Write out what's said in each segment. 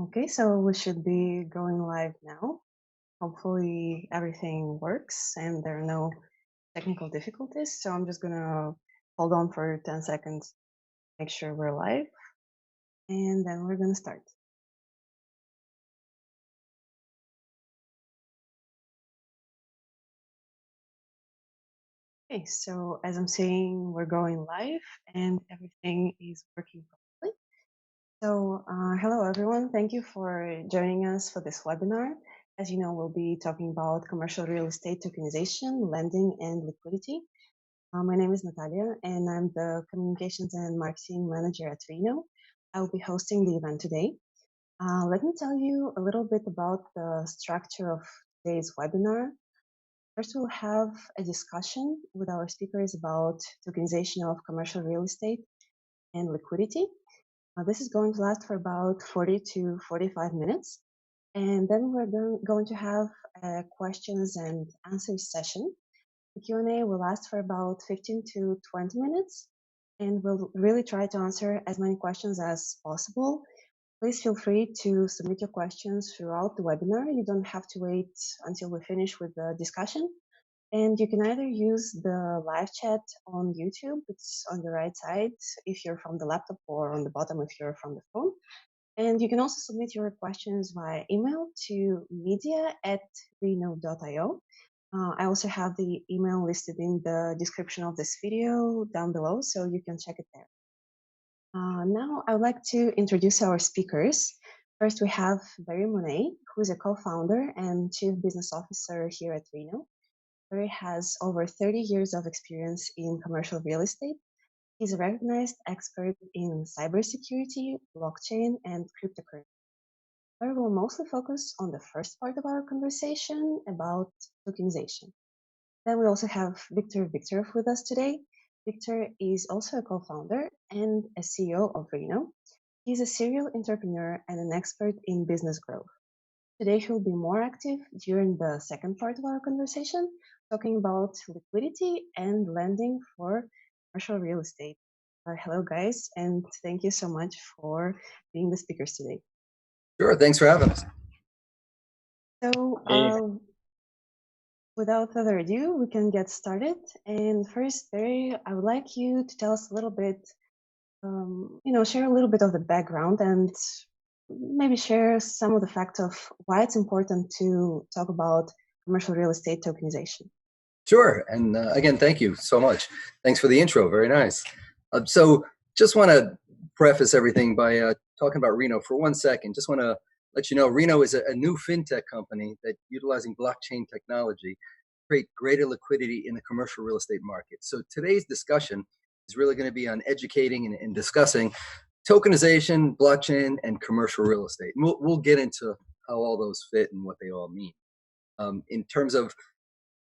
Okay, so we should be going live now. Hopefully everything works and there are no technical difficulties. So I'm just gonna hold on for 10 seconds, make sure we're live, and then we're gonna start. Okay, so as I'm saying, we're going live and everything is working properly. So hello everyone, thank you for joining us for this webinar. As you know, we'll be talking about commercial real estate tokenization, lending, and liquidity. My name is Natalia, and I'm the Communications and Marketing Manager at REINNO. I will be hosting the event today. Let me tell you a little bit about the structure of today's webinar. First, we'll have a discussion with our speakers about tokenization of commercial real estate and liquidity. This is going to last for about 40 to 45 minutes. And then we're going to have a questions and answers session. The Q&A will last for about 15 to 20 minutes, and we'll really try to answer as many questions as possible. Please feel free to submit your questions throughout the webinar. You don't have to wait until we finish with the discussion. And you can either use the live chat on YouTube, it's on the right side if you're from the laptop, or on the bottom if you're from the phone. And you can also submit your questions via email to media@reinno.io. I also have the email listed in the description of this video down below, so you can check it there. Now I would like to introduce our speakers. First, we have Barry Moniês, who is a co-founder and chief business officer here at REINNO. Barry has over 30 years of experience in commercial real estate. He's a recognized expert in cybersecurity, blockchain, and cryptocurrency. Barry will mostly focus on the first part of our conversation about tokenization. Then we also have Viktor Viktorov with us today. Viktor is also a co-founder and a CEO of REINNO. He's a serial entrepreneur and an expert in business growth. Today he'll be more active during the second part of our conversation, talking about liquidity and lending for commercial real estate. Hello guys, and thank you so much for being the speakers today. Sure, thanks for having us. So without further ado, we can get started. And first, Barry, I would like you to tell us a little bit, share a little bit of the background and maybe share some of the facts of why it's important to talk about commercial real estate tokenization. Sure, and again, thank you so much. Thanks for the intro, very nice. So just want to preface everything by talking about REINNO for 1 second. Just want to let you know, REINNO is a new fintech company that utilizing blockchain technology create greater liquidity in the commercial real estate market. So today's discussion is really going to be on educating and discussing tokenization, blockchain, and commercial real estate. And we'll get into how all those fit and what they all mean. In terms of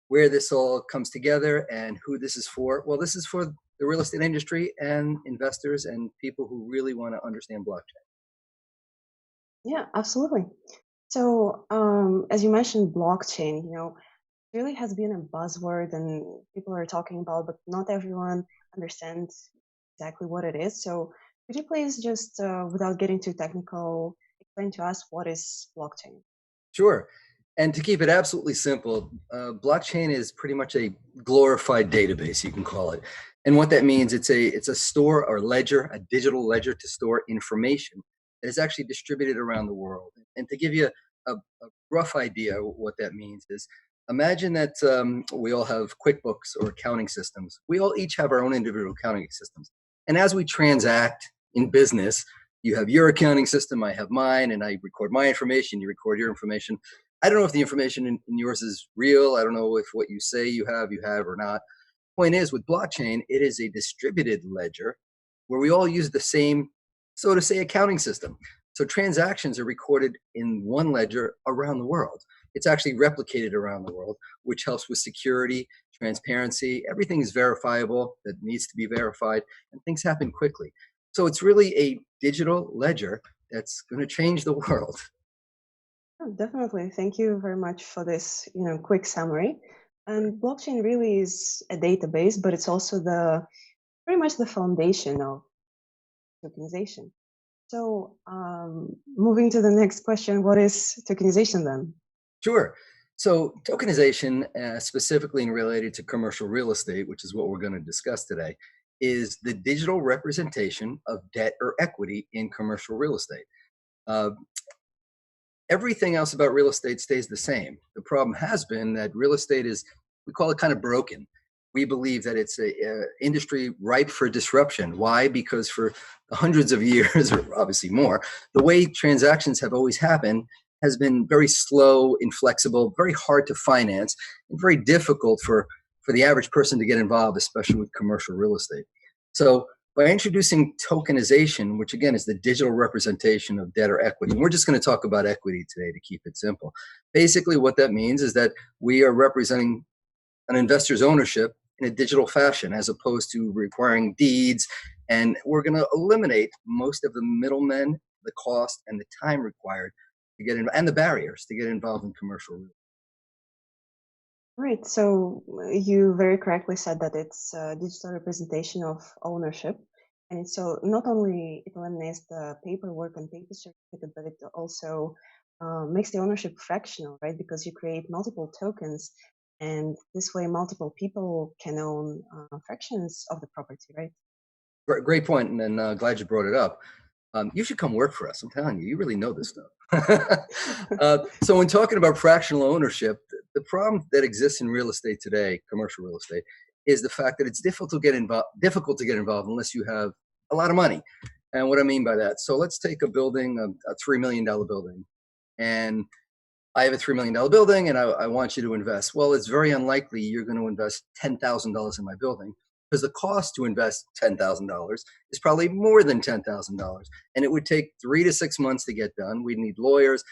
where this all comes together and who this is for, well, this is for the real estate industry and investors and people who really want to understand blockchain. Yeah, absolutely. So as you mentioned, blockchain, really has been a buzzword and people are talking about, but not everyone understands exactly what it is. So could you please just, without getting too technical, explain to us what is blockchain? Sure. And to keep it absolutely simple, blockchain is pretty much a glorified database, you can call it. And what that means, it's a store or ledger, a digital ledger to store information that is actually distributed around the world. And to give you a rough idea of what that means is, imagine that we all have QuickBooks or accounting systems. We all each have our own individual accounting systems. And as we transact in business, you have your accounting system, I have mine, and I record my information, you record your information. I don't know if the information in yours is real. I don't know if what you say you have or not. Point is, with blockchain, it is a distributed ledger where we all use the same, so to say, accounting system. So transactions are recorded in one ledger around the world. It's actually replicated around the world, which helps with security, transparency. Everything is verifiable that needs to be verified, and things happen quickly. So it's really a digital ledger that's going to change the world. Oh, definitely. Thank you very much for this, quick summary. And blockchain really is a database, but it's also pretty much the foundation of tokenization. So moving to the next question, what is tokenization then? Sure. So tokenization, specifically and related to commercial real estate, which is what we're going to discuss today, is the digital representation of debt or equity in commercial real estate. Uh, Everything else about real estate stays the same. The problem has been that real estate is, we call it kind of broken. We believe that it's a industry ripe for disruption. Why? Because for hundreds of years, or obviously more, the way transactions have always happened has been very slow, inflexible, very hard to finance, and very difficult for the average person to get involved, especially with commercial real estate. So by introducing tokenization, which again is the digital representation of debt or equity. And we're just going to talk about equity today to keep it simple. Basically, what that means is that we are representing an investor's ownership in a digital fashion as opposed to requiring deeds. And we're going to eliminate most of the middlemen, the cost, and the time required to get in, and the barriers to get involved in commercial real estate. Right. So you very correctly said that it's a digital representation of ownership. And so not only it eliminates the paperwork and paper certificate, but it also makes the ownership fractional, right? Because you create multiple tokens, and this way multiple people can own fractions of the property, right? Great point, and glad you brought it up. You should come work for us. I'm telling you, you really know this stuff. So when talking about fractional ownership, the problem that exists in real estate today, commercial real estate, is the fact that it's difficult to get involved unless you have a lot of money. And what I mean by that, so let's take a building, a $3 million building, and I have a $3 million building and I want you to invest. Well, it's very unlikely you're going to invest $10,000 in my building, because the cost to invest $10,000 is probably more than $10,000. And it would take 3 to 6 months to get done. We'd need lawyers,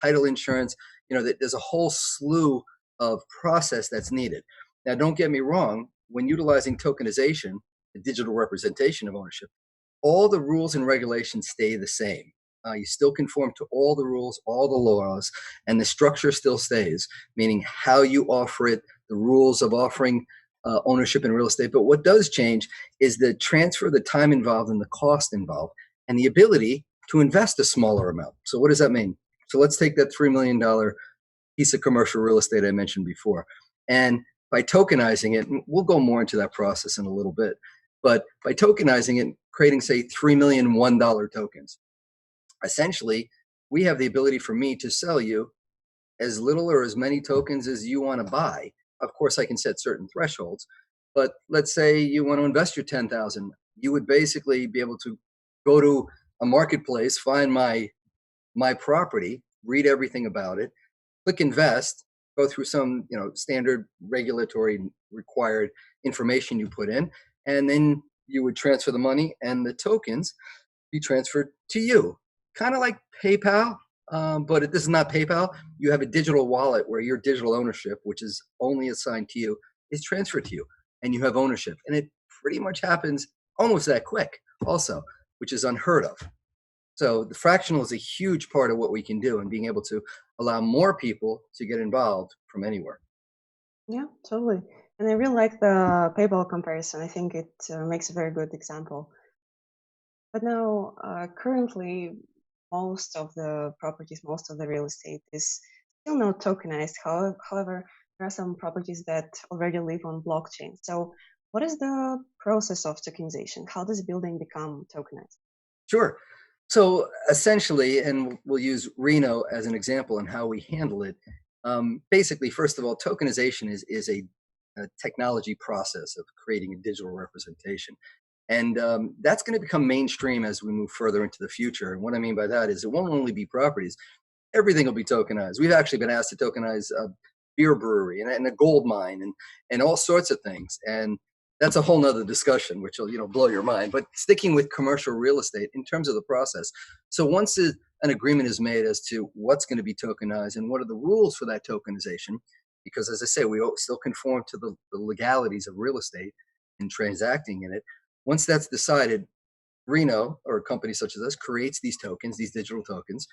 title insurance. There's a whole slew of process that's needed. Now, don't get me wrong, when utilizing tokenization, the digital representation of ownership, all the rules and regulations stay the same. You still conform to all the rules, all the laws, and the structure still stays, meaning how you offer it, the rules of offering ownership in real estate. But what does change is the transfer, the time involved, and the cost involved, and the ability to invest a smaller amount. So what does that mean? So let's take that $3 million piece of commercial real estate I mentioned before. And by tokenizing it, and we'll go more into that process in a little bit, but by tokenizing it, creating, say, $3 million $1 tokens, essentially, we have the ability for me to sell you as little or as many tokens as you want to buy. Of course, I can set certain thresholds, but let's say you want to invest your 10,000, you would basically be able to go to a marketplace, find my property, read everything about it, click invest, go through some standard regulatory required information you put in, and then you would transfer the money and the tokens be transferred to you, kind of like PayPal. But this is not PayPal. You have a digital wallet where your digital ownership, which is only assigned to you, is transferred to you, and you have ownership. And it pretty much happens almost that quick also, which is unheard of. So the fractional is a huge part of what we can do, and being able to allow more people to get involved from anywhere. Yeah, totally. And I really like the PayPal comparison. I think it makes a very good example. But now, currently, most of the properties, most of the real estate is still not tokenized. However, there are some properties that already live on blockchain. So, what is the process of tokenization? How does a building become tokenized? Sure. So essentially, and we'll use REINNO as an example in how we handle it. Basically, first of all, tokenization is a technology process of creating a digital representation. And that's going to become mainstream as we move further into the future. And what I mean by that is it won't only be properties, everything will be tokenized. We've actually been asked to tokenize a beer brewery and a gold mine and all sorts of things. And that's a whole nother discussion, which will blow your mind. But sticking with commercial real estate in terms of the process. So once an agreement is made as to what's going to be tokenized and what are the rules for that tokenization, because as I say, we still conform to the legalities of real estate and transacting in it. Once that's decided, REINNO, or a company such as us, creates these tokens, these digital tokens,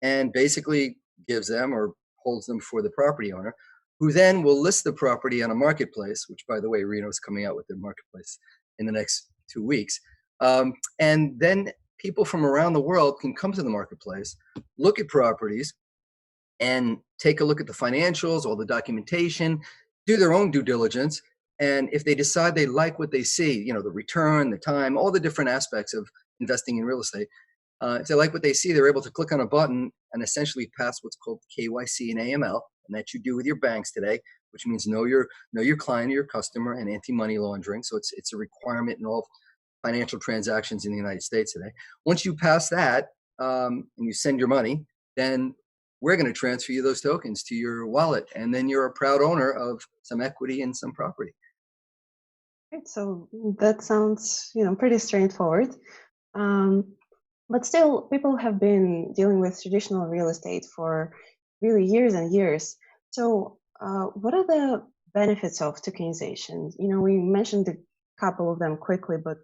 and basically gives them or holds them for the property owner, who then will list the property on a marketplace, which, by the way, REINNO is coming out with their marketplace in the next 2 weeks. And then people from around the world can come to the marketplace, look at properties, and take a look at the financials, all the documentation, do their own due diligence. And if they decide they like what they see, you know, the return, the time, all the different aspects of investing in real estate, if they like what they see, they're able to click on a button and essentially pass what's called KYC and AML, and that you do with your banks today, which means know your client, your customer, and anti-money laundering. So it's a requirement in all financial transactions in the United States today. Once you pass that and you send your money, then we're going to transfer you those tokens to your wallet, and then you're a proud owner of some equity and some property. Right, so that sounds, pretty straightforward. But still, people have been dealing with traditional real estate for really years and years. So, what are the benefits of tokenization? We mentioned a couple of them quickly, but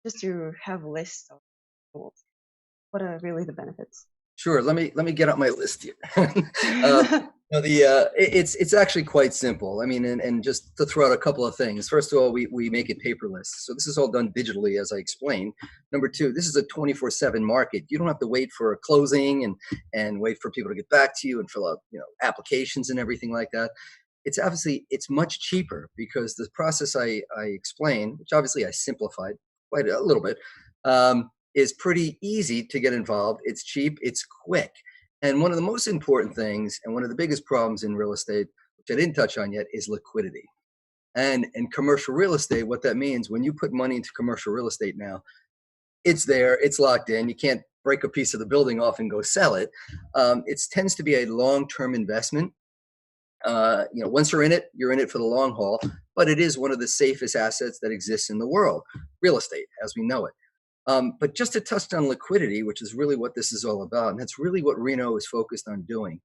just to have a list of tools, what are really the benefits? Sure. Let me get out my list here. It's actually quite simple. I mean, and just to throw out a couple of things. First of all, we make it paperless. So this is all done digitally, as I explained. Number two, this is a 24/7 market. You don't have to wait for a closing and wait for people to get back to you and fill out, applications and everything like that. It's much cheaper because the process I explained, which obviously I simplified quite a little bit, is pretty easy to get involved. It's cheap, it's quick. And one of the most important things, and one of the biggest problems in real estate, which I didn't touch on yet, is liquidity. And in commercial real estate, what that means, when you put money into commercial real estate now, it's there, it's locked in. You can't break a piece of the building off and go sell it. It tends to be a long-term investment. Once you're in it for the long haul, but it is one of the safest assets that exists in the world, real estate as we know it. But just to touch on liquidity, which is really what this is all about, and that's really what REINNO is focused on doing,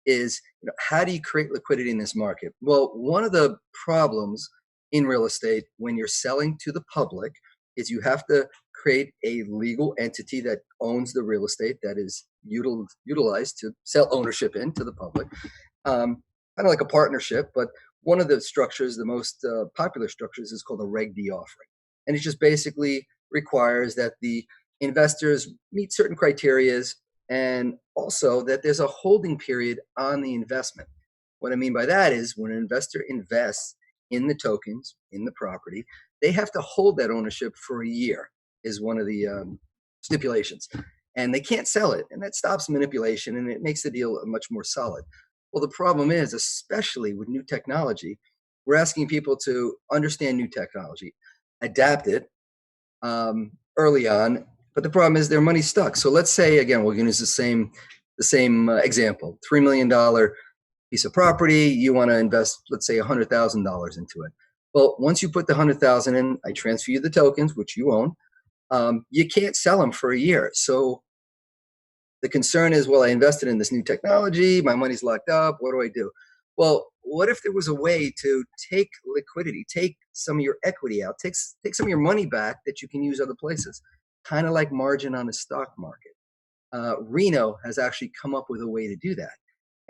is how do you create liquidity in this market? Well, one of the problems in real estate when you're selling to the public is you have to create a legal entity that owns the real estate that is utilized to sell ownership into the public. Kind of like a partnership, but one of the structures, the most popular structures, is called a Reg D offering. And it just basically requires that the investors meet certain criterias and also that there's a holding period on the investment. What I mean by that is when an investor invests in the tokens, in the property, they have to hold that ownership for a year is one of the stipulations. And they can't sell it. And that stops manipulation and it makes the deal much more solid. Well, the problem is, especially with new technology, we're asking people to understand new technology, adapt it early on, but the problem is their money's stuck. So let's say, again, we're going to use the same example, $3 million piece of property. You want to invest, let's say, $100,000 into it. Well, once you put the 100,000 in, I transfer you the tokens, which you own. You can't sell them for a year. So the concern is, well, I invested in this new technology, my money's locked up, what do I do? Well, what if there was a way to take liquidity, take some of your equity out, take some of your money back that you can use other places, kind of like margin on the stock market. REINNO has actually come up with a way to do that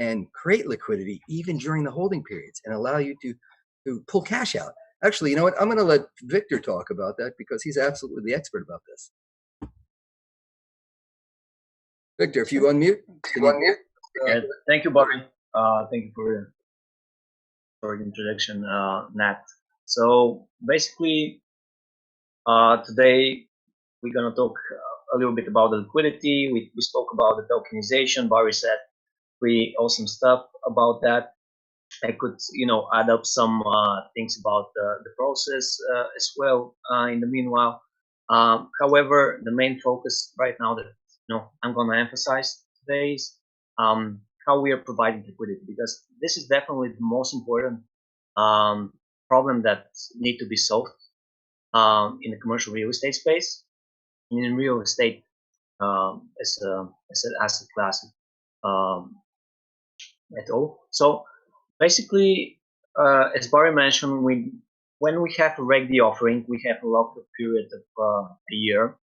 and create liquidity even during the holding periods and allow you to pull cash out. Actually, you know what? I'm going to let Viktor talk about that because he's absolutely the expert about this. Viktor, if you unmute. Yeah, thank you, Barry. Thank you for the introduction, Nat. So basically, today we're going to talk a little bit about the liquidity. We spoke about the tokenization. Barry said pretty awesome stuff about that. I could, add up some things about the process as well in the meanwhile. However, the main focus right now that I'm going to emphasize today is how we are providing liquidity, because this is definitely the most important problem that need to be solved in the commercial real estate space, and in real estate as an asset class at all. So basically, as Barry mentioned, when we have a Reg D offering, we have a lock-up period of a year.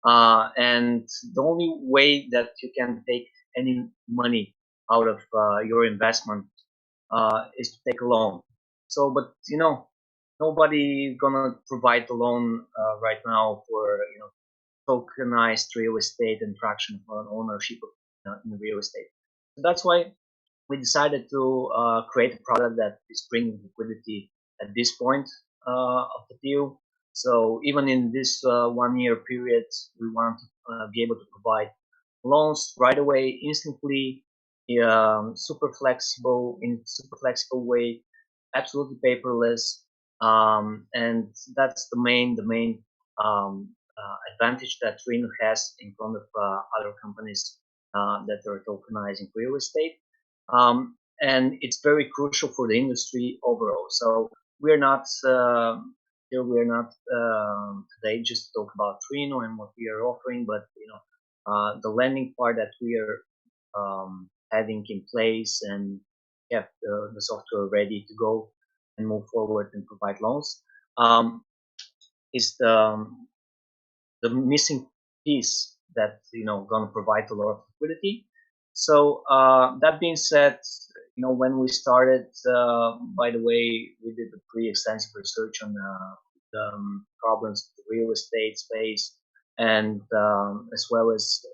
And the only way that you can take any money out of your investment is to take a loan. So, but nobody gonna provide a loan right now for tokenized real estate and fraction of ownership in real estate. So that's why we decided to create a product that is bringing liquidity at this point of the deal. So even in this 1 year period, we want to be able to provide loans right away, instantly, super flexible, in super flexible way, absolutely paperless, and that's the main advantage that REINNO has in front of other companies that are tokenizing real estate. And it's very crucial for the industry overall. So we're not here. We're not today just to talk about REINNO and what we are offering, but the lending part that we are having in place and have the software ready to go and move forward and provide loans is the missing piece that going to provide a lot of liquidity. So that being said, when we started, by the way, we did a pretty extensive research on the problems of the real estate space, and as well as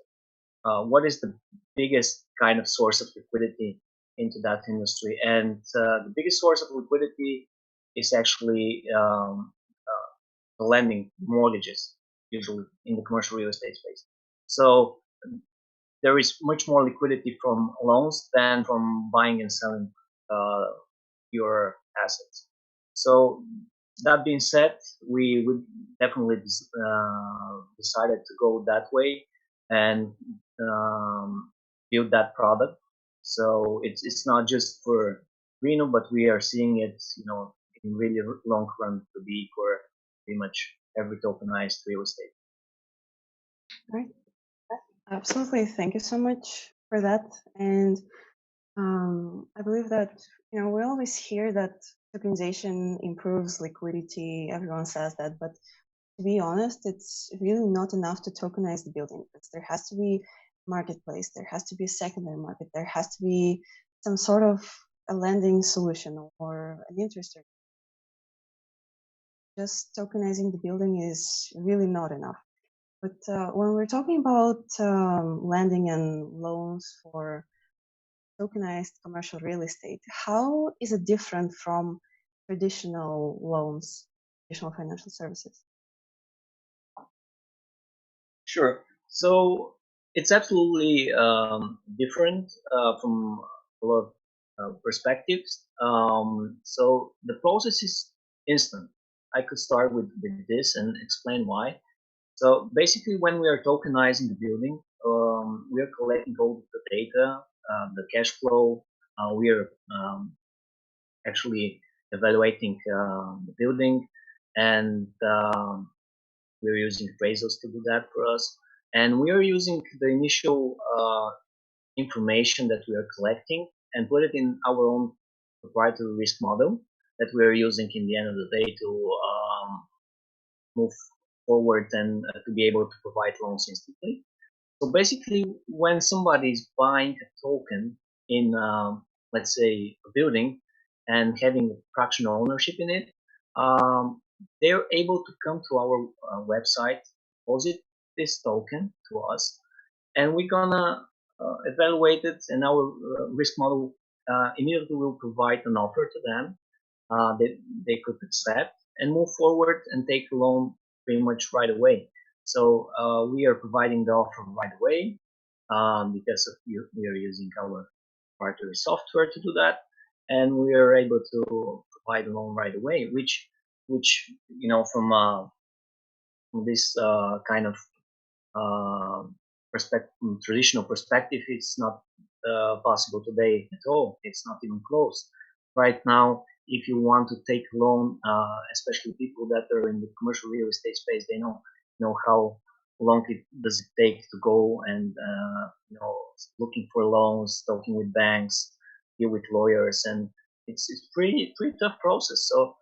what is the biggest kind of source of liquidity into that industry. And the biggest source of liquidity is actually the lending, mortgages, usually in the commercial real estate space. So there is much more liquidity from loans than from buying and selling your assets. So that being said, we would definitely decided to go that way and build that product. So it's not just for REINNO, but we are seeing it, in really long run to be for pretty much every tokenized real estate. Right. Absolutely. Thank you so much for that. And I believe that, we always hear that tokenization improves liquidity. Everyone says that, but to be honest, it's really not enough to tokenize the building. There has to be a marketplace. There has to be a secondary market. There has to be some sort of a lending solution or an interest rate. Just tokenizing the building is really not enough. But when we're talking about lending and loans for tokenized commercial real estate, how is it different from traditional loans, traditional financial services? Sure. So it's absolutely different from a lot of perspectives. So the process is instant. I could start with this and explain why. So basically, when we are tokenizing the building, we are collecting all the data, the cash flow. We are actually evaluating the building, and we're using appraisals to do that for us. And we are using the initial information that we are collecting and put it in our own proprietary risk model that we are using in the end of the day to move forward and to be able to provide loans instantly. So basically, when somebody is buying a token in, let's say, a building and having a fractional ownership in it, they're able to come to our website, deposit this token to us, and we're gonna evaluate it, and our risk model immediately will provide an offer to them that they could accept and move forward and take a loan pretty much right away. So we are providing the offer right away because we are using our proprietary software to do that, and we are able to provide a loan right away, which from this kind of traditional perspective, it's not possible today at all. It's not even close. Right now, if you want to take a loan, especially people that are in the commercial real estate space, they know how long it does it take to go and looking for loans, talking with banks, deal with lawyers, and it's pretty tough process. So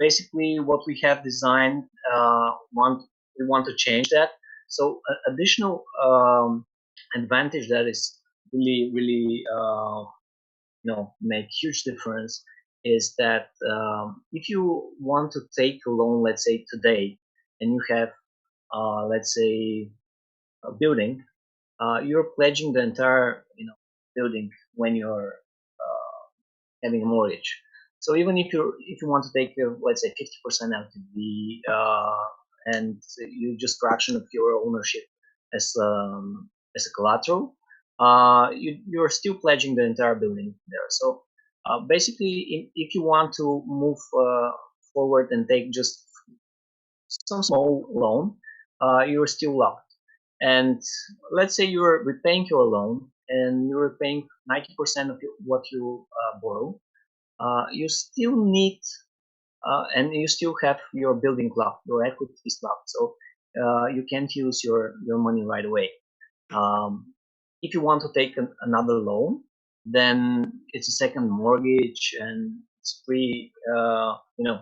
basically, what we have designed, we want to change that. So additional advantage that is really make huge difference is that if you want to take a loan, let's say today, and you have let's say, a building, you're pledging the entire building when you're having a mortgage. So even if you want to take let's say 50% LTV and you just fraction of your ownership as a collateral, you're still pledging the entire building there. So basically, if you want to move forward and take just some small loan, you're still locked. And let's say you're repaying your loan and you're repaying 90% of what you borrow, you still need and you still have your building locked, your equity is locked, so you can't use your money right away. If you want to take another loan, then it's a second mortgage and it's free.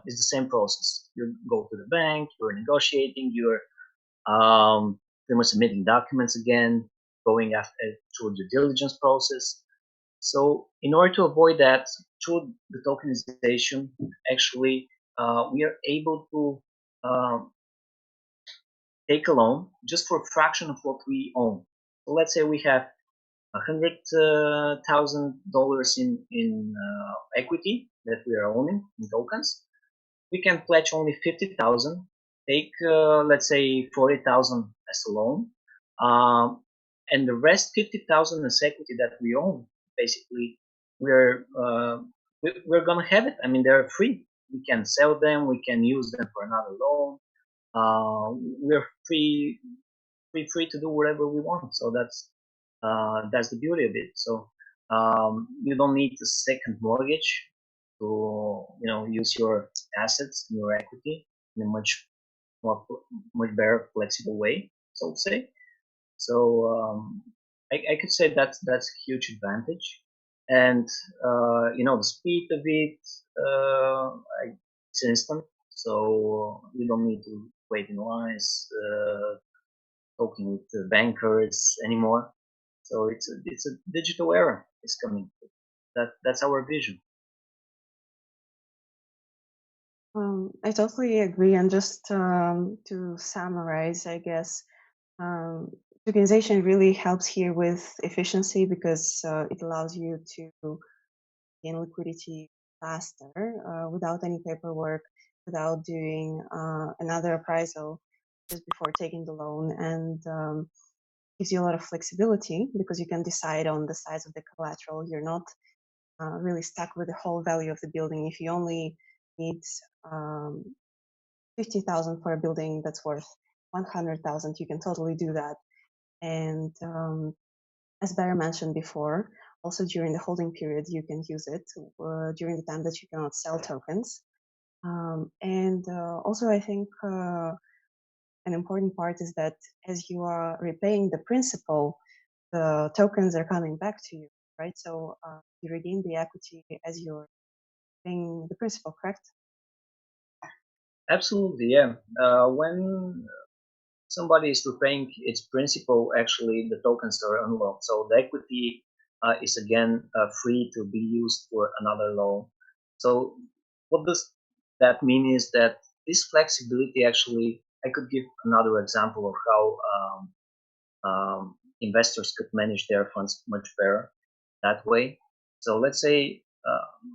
It's the same process. You go to the bank, you're negotiating, you're pretty much submitting documents again, going after through due diligence process. So in order to avoid that, through the tokenization, actually, we are able to take a loan just for a fraction of what we own. So let's say we have $100,000 in equity that we are owning in tokens. We can pledge only 50,000. Take let's say 40,000 as a loan, and the rest 50,000 is equity that we own. Basically, we're gonna have it. I mean, they're free. We can sell them. We can use them for another loan. We're free to do whatever we want. So that's the beauty of it. So you don't need a second mortgage to use your assets, your equity in a much better, flexible way, so to say. So I could say that's a huge advantage, and the speed of it, it's instant, so you don't need to wait in lines, talking with the bankers anymore. So it's a digital era is coming. That's our vision. I totally agree. And just to summarize, I guess tokenization really helps here with efficiency because it allows you to gain liquidity faster without any paperwork, without doing another appraisal just before taking the loan, and gives you a lot of flexibility because you can decide on the size of the collateral. You're not really stuck with the whole value of the building. If you only need 50,000 for a building that's worth 100,000, you can totally do that. And as Barry mentioned before, also during the holding period, you can use it during the time that you cannot sell tokens. And also, I think an important part is that as you are repaying the principal, the tokens are coming back to you, right? So you regain the equity as you're paying the principal, correct? Absolutely, yeah. When somebody is repaying its principal, actually the tokens are unlocked. So the equity is again free to be used for another loan. So what does that mean is that this flexibility actually, I could give another example of how investors could manage their funds much better that way. So let's say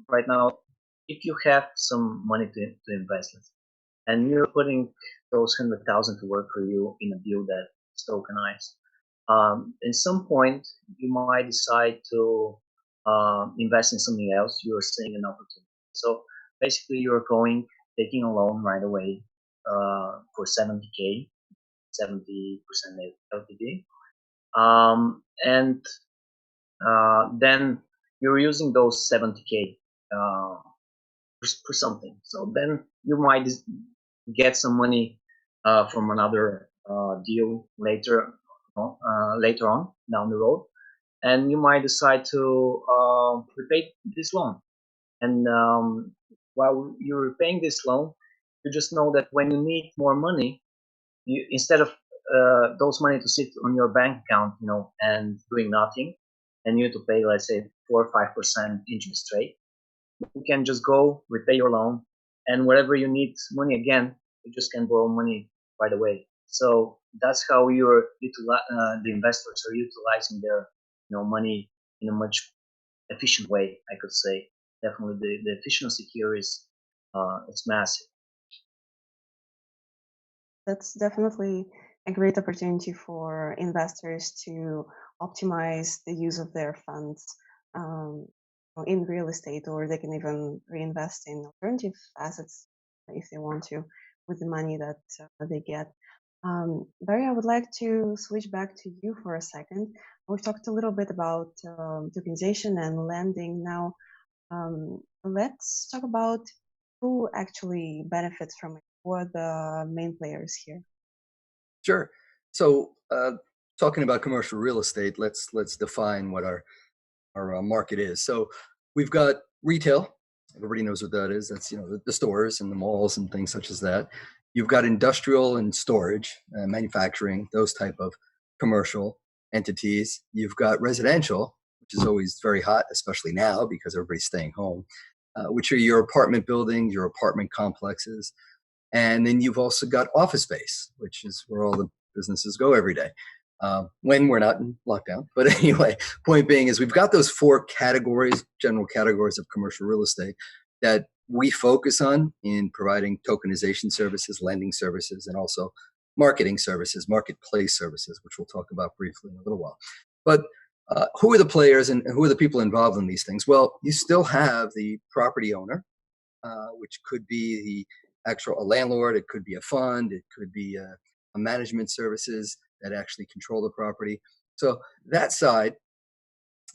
right now, if you have some money to invest, and you're putting those 100,000 to work for you in a deal that's tokenized. At some point, you might decide to invest in something else. You're seeing an opportunity. So basically, you're taking a loan right away for 70K, 70% LTV, and then you're using those 70K for something. So then you might get some money from another deal later on down the road, and you might decide to repay this loan. And while you're repaying this loan, you just know that when you need more money, instead of those money to sit on your bank account, and doing nothing, and you to pay, let's say, 4 or 5% interest rate, you can just go repay your loan, and wherever you need money again, you just can borrow money right away. So that's how the investors are utilizing their money in a much efficient way, I could say. Definitely, the efficiency here is it's massive. That's definitely a great opportunity for investors to optimize the use of their funds um, in real estate, or they can even reinvest in alternative assets if they want to with the money that they get. Barry, I would like to switch back to you for a second. We've talked a little bit about tokenization and lending. Now, let's talk about who actually benefits from it. Who are the main players here? Sure. So talking about commercial real estate, let's define what our market is. So we've got retail. Everybody knows what that is. That's the stores and the malls and things such as that. You've got industrial and storage, manufacturing, those type of commercial entities. You've got residential, which is always very hot, especially now because everybody's staying home, which are your apartment buildings, your apartment complexes. And then you've also got office space, which is where all the businesses go every day when we're not in lockdown. But anyway, point being is we've got those four categories, general categories of commercial real estate that we focus on in providing tokenization services, lending services, and also marketing services, marketplace services, which we'll talk about briefly in a little while. But who are the players and who are the people involved in these things? Well, you still have the property owner, which could be the actual a landlord, it could be a fund, it could be a management services that actually control the property. So that side,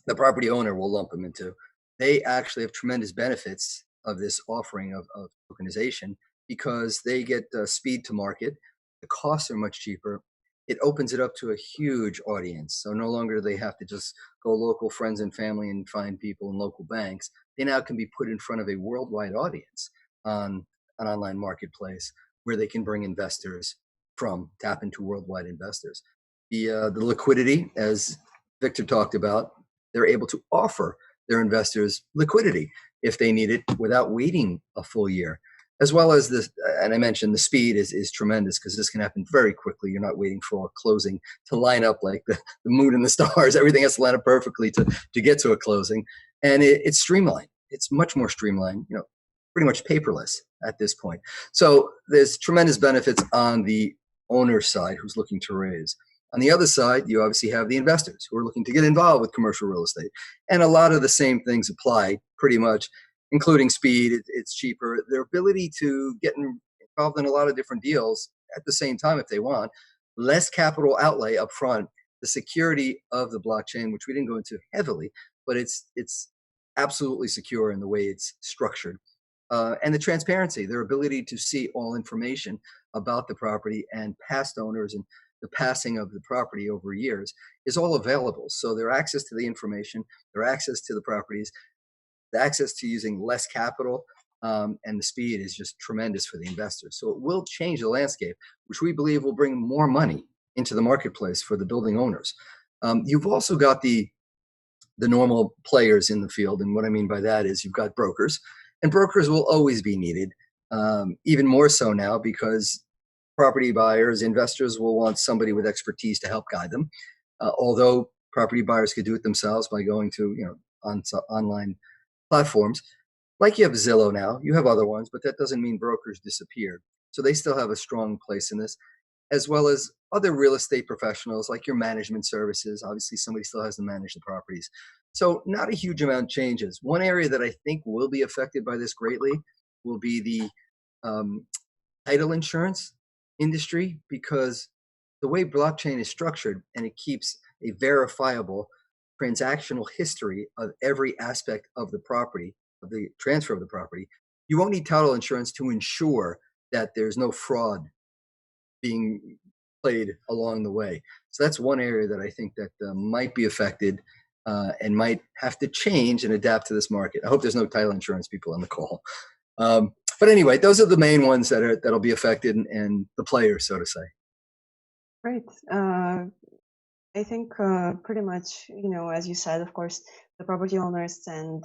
the property owner will lump them into. They actually have tremendous benefits of this offering of tokenization because they get speed to market. The costs are much cheaper. It opens it up to a huge audience. So no longer do they have to just go local friends and family and find people in local banks. They now can be put in front of a worldwide audience on an online marketplace where they can bring investors from, tap into worldwide investors. The liquidity, as Viktor talked about, they're able to offer their investors liquidity if they need it without waiting a full year. As well as this, and I mentioned the speed is tremendous because this can happen very quickly. You're not waiting for a closing to line up like the moon and the stars. Everything has to line up perfectly to get to a closing. And it's streamlined. It's much more streamlined, pretty much paperless at this point. So there's tremendous benefits on the owner side who's looking to raise. On the other side, you obviously have the investors who are looking to get involved with commercial real estate. And a lot of the same things apply pretty much, including speed. It's cheaper. Their ability to get involved in a lot of different deals at the same time if they want. Less capital outlay up front. The security of the blockchain, which we didn't go into heavily, but it's absolutely secure in the way it's structured. And the transparency, their ability to see all information about the property and past owners and the passing of the property over years is all available. So their access to the information, their access to the properties, the access to using less capital, and the speed is just tremendous for the investors. So it will change the landscape, which we believe will bring more money into the marketplace for the building owners. You've also got the normal players in the field. And what I mean by that is you've got brokers, and brokers will always be needed, even more so now because property buyers, investors will want somebody with expertise to help guide them. Although property buyers could do it themselves by going to online platforms. Like you have Zillow now, you have other ones, but that doesn't mean brokers disappeared. So they still have a strong place in this, as well as other real estate professionals like your management services. Obviously, somebody still has to manage the properties. So not a huge amount changes. One area that I think will be affected by this greatly will be the title insurance industry, because the way blockchain is structured and it keeps a verifiable transactional history of every aspect of the property, of the transfer of the property, you won't need title insurance to ensure that there's no fraud being played along the way. So that's one area that I think that might be affected and might have to change and adapt to this market. I hope there's no title insurance people on the call. But anyway, those are the main ones that'll be affected and the players, so to say. Great. I think pretty much, as you said, of course, the property owners and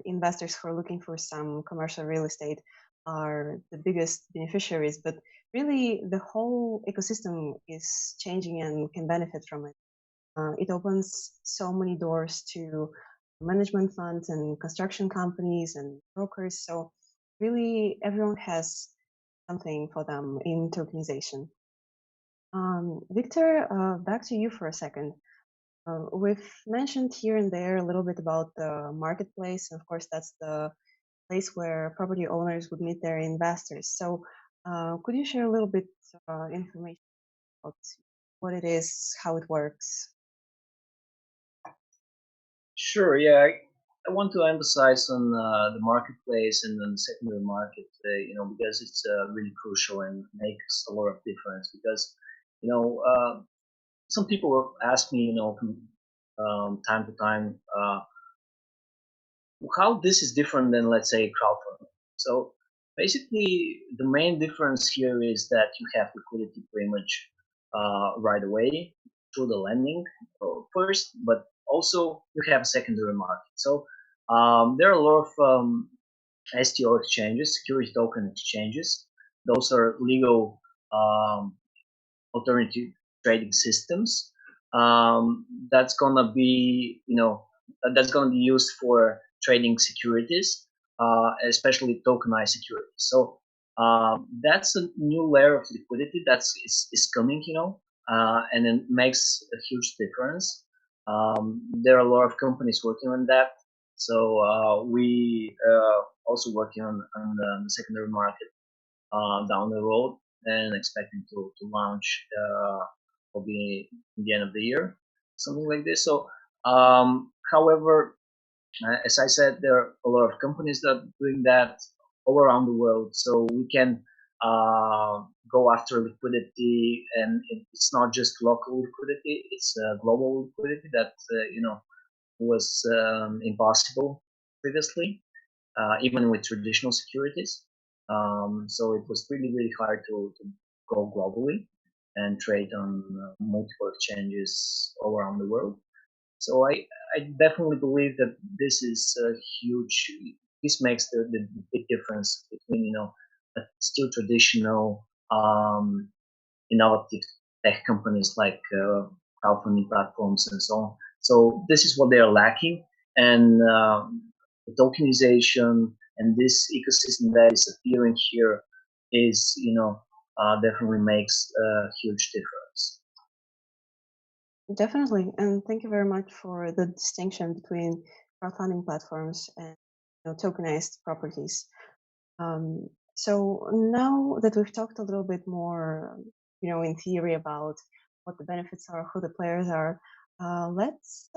investors who are looking for some commercial real estate are the biggest beneficiaries, but really the whole ecosystem is changing and can benefit from it. It opens so many doors to management funds and construction companies and brokers. So really everyone has something for them in tokenization. Viktor, back to you for a second. We've mentioned here and there a little bit about the marketplace. And of course, that's the place where property owners would meet their investors. So could you share a little bit information about what it is, how it works? Sure. Yeah, I want to emphasize on the marketplace and then the secondary market, because it's really crucial and makes a lot of difference. Because some people will ask me, from time to time, how this is different than, let's say, crowdfunding. So basically, the main difference here is that you have liquidity pretty much right away through the lending first, but also you have a secondary market. So there are a lot of STO exchanges, security token exchanges. Those are legal alternative trading systems. That's gonna be, that's gonna be used for trading securities, especially tokenized securities. So that's a new layer of liquidity is coming, and it makes a huge difference. There are a lot of companies working on that. So we also working on the secondary market down the road and expecting to launch probably in the end of the year, something like this. So, however, as I said, there are a lot of companies that are doing that all around the world. So we can go after liquidity, and it's not just local liquidity; it's global liquidity that was impossible previously, even with traditional securities. So it was really, really hard to go globally and trade on multiple exchanges all around the world. So I definitely believe that this is a huge, this makes the big difference between, still traditional, innovative tech companies like crowdfunding platforms and so on. So this is what they are lacking. And the tokenization and this ecosystem that is appearing here is, definitely makes a huge difference. Definitely, and thank you very much for the distinction between crowdfunding platforms and tokenized properties. So now that we've talked a little bit more, in theory about what the benefits are, who the players are, let's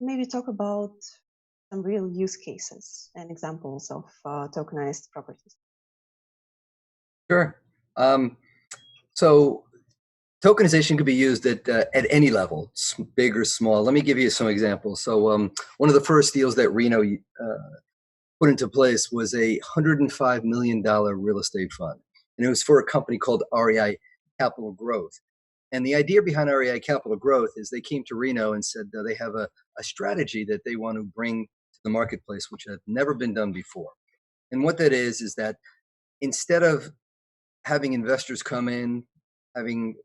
maybe talk about some real use cases and examples of tokenized properties. Sure. So tokenization could be used at any level, big or small. Let me give you some examples. So one of the first deals that REINNO put into place was a $105 million real estate fund. And it was for a company called REI Capital Growth. And the idea behind REI Capital Growth is they came to REINNO and said they have a strategy that they want to bring to the marketplace, which had never been done before. And what that is that instead of having investors come in, having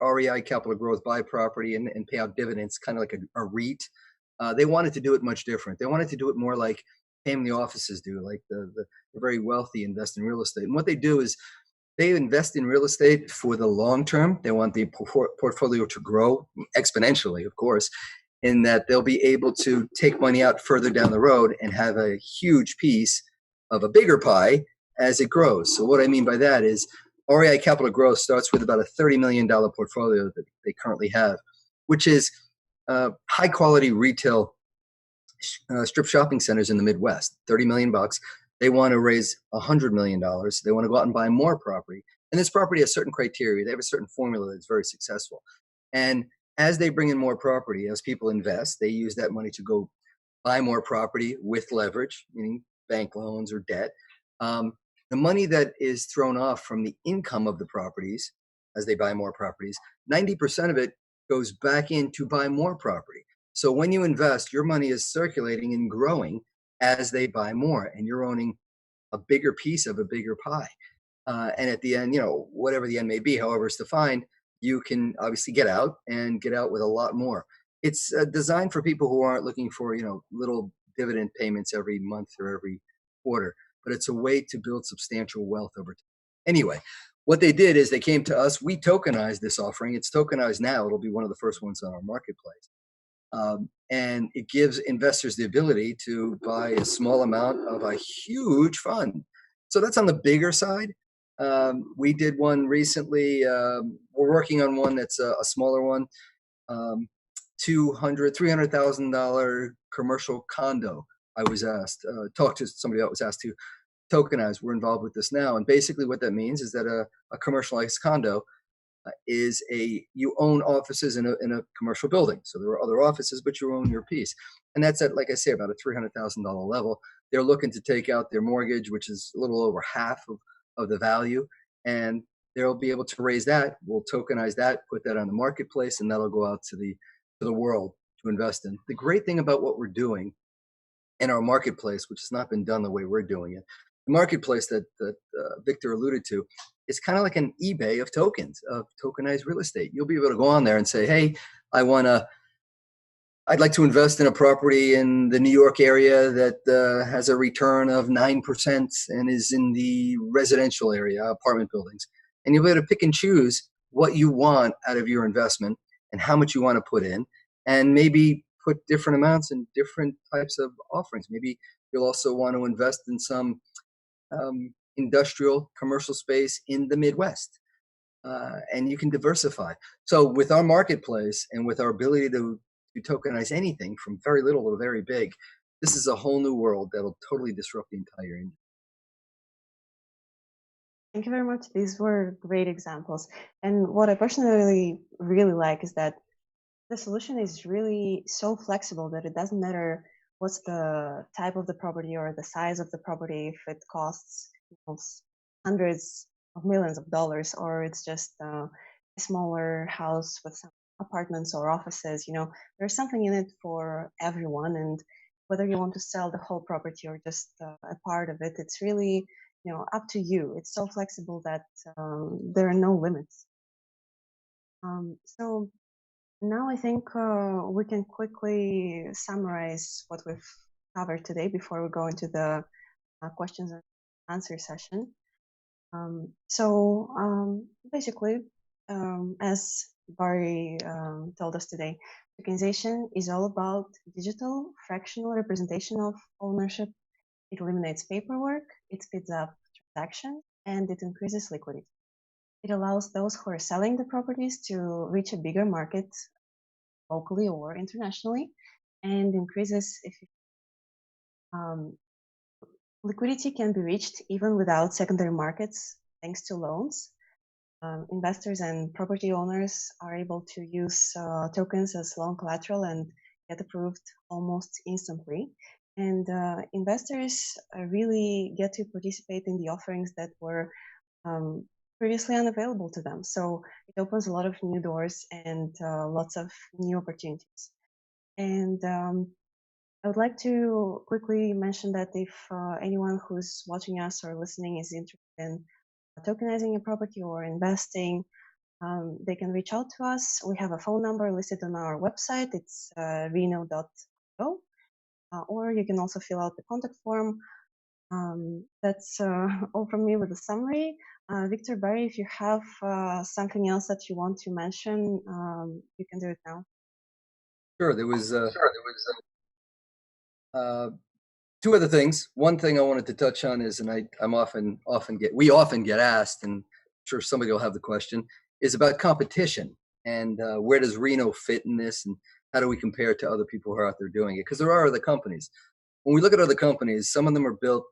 REI Capital Growth buy property and pay out dividends, kind of like a REIT, they wanted to do it much different. They wanted to do it more like family offices do, like the very wealthy invest in real estate. And what they do is they invest in real estate for the long term. They want the portfolio to grow exponentially, of course, in that they'll be able to take money out further down the road and have a huge piece of a bigger pie as it grows. So what I mean by that is REI Capital Growth starts with about a $30 million portfolio that they currently have, which is high quality retail strip shopping centers in the Midwest, 30 million bucks. They want to raise $100 million. They want to go out and buy more property. And this property has certain criteria. They have a certain formula that's very successful. And as they bring in more property, as people invest, they use that money to go buy more property with leverage, meaning bank loans or debt. The money that is thrown off from the income of the properties as they buy more properties, 90% of it goes back in to buy more property. So when you invest, your money is circulating and growing as they buy more, and you're owning a bigger piece of a bigger pie. And at the end, whatever the end may be, however it's defined, you can obviously get out and get out with a lot more. It's designed for people who aren't looking for, little dividend payments every month or every quarter, but it's a way to build substantial wealth over time. Anyway, what they did is they came to us. We tokenized this offering. It's tokenized now. It'll be one of the first ones on our marketplace. And it gives investors the ability to buy a small amount of a huge fund. So that's on the bigger side. We did one recently. We're working on one that's a smaller one, $300,000 commercial condo. I was asked, talked to somebody that was asked to tokenize. We're involved with this now. And basically what that means is that a commercialized condo is you own offices in a commercial building. So there are other offices, but you own your piece. And that's at, like I say, about a $300,000 level. They're looking to take out their mortgage, which is a little over half of the value. And they'll be able to raise that. We'll tokenize that, put that on the marketplace, and that'll go out to the world to invest in. The great thing about what we're doing in our marketplace, which has not been done the way we're doing it, the marketplace that Viktor alluded to, is kind of like an eBay of tokens, of tokenized real estate. You'll be able to go on there and say, hey, I'd like to invest in a property in the New York area that has a return of 9% and is in the residential area, apartment buildings. And you'll be able to pick and choose what you want out of your investment and how much you want to put in, and maybe put different amounts in different types of offerings. Maybe you'll also want to invest in some industrial commercial space in the Midwest, and you can diversify. So with our marketplace and with our ability to tokenize anything from very little to very big, this is a whole new world that'll totally disrupt the entire industry. Thank you very much. These were great examples. And what I personally really like is that the solution is really so flexible that it doesn't matter what's the type of the property or the size of the property, if it costs hundreds of millions of dollars, or it's just a smaller house with some apartments or offices. There's something in it for everyone. And whether you want to sell the whole property or just a part of it, it's really up to you. It's so flexible that there are no limits. So now I think we can quickly summarize what we've covered today before we go into the questions and answer session. Basically, as Barry told us today, tokenization is all about digital fractional representation of ownership. It eliminates paperwork, it speeds up transactions, and it increases liquidity. It allows those who are selling the properties to reach a bigger market locally or internationally, and increases liquidity can be reached even without secondary markets thanks to loans. Investors and property owners are able to use tokens as loan collateral and get approved almost instantly. And investors really get to participate in the offerings that were previously unavailable to them. So it opens a lot of new doors and lots of new opportunities. And I would like to quickly mention that if anyone who's watching us or listening is interested in tokenizing a property or investing, they can reach out to us. We have a phone number listed on our website. It's REINNO.io. Or you can also fill out the contact form. That's all from me with the summary. Viktor, Barry, if you have something else that you want to mention, you can do it now. Sure. There was two other things. One thing I wanted to touch on is, and we often get asked, and I'm sure somebody will have the question, is about competition and where does REINNO fit in this, and how do we compare it to other people who are out there doing it? Because there are other companies. When we look at other companies, some of them are built,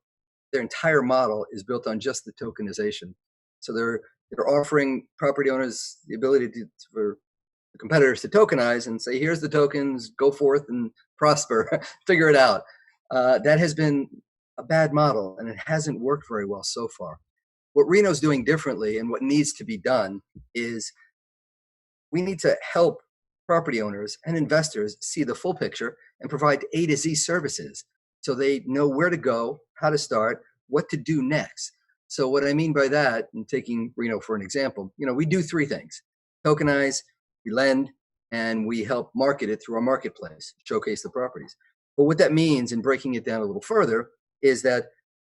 their entire model is built on just the tokenization. So they're offering property owners the ability for the competitors to tokenize and say, here's the tokens, go forth and prosper, figure it out. That has been a bad model, and it hasn't worked very well so far. What REINNO is doing differently, and what needs to be done, is we need to help property owners and investors see the full picture and provide A to Z services so they know where to go, how to start, what to do next. So what I mean by that, and taking REINNO for an example, we do three things: tokenize, we lend, and we help market it through our marketplace, showcase the properties. But what that means, in breaking it down a little further, is that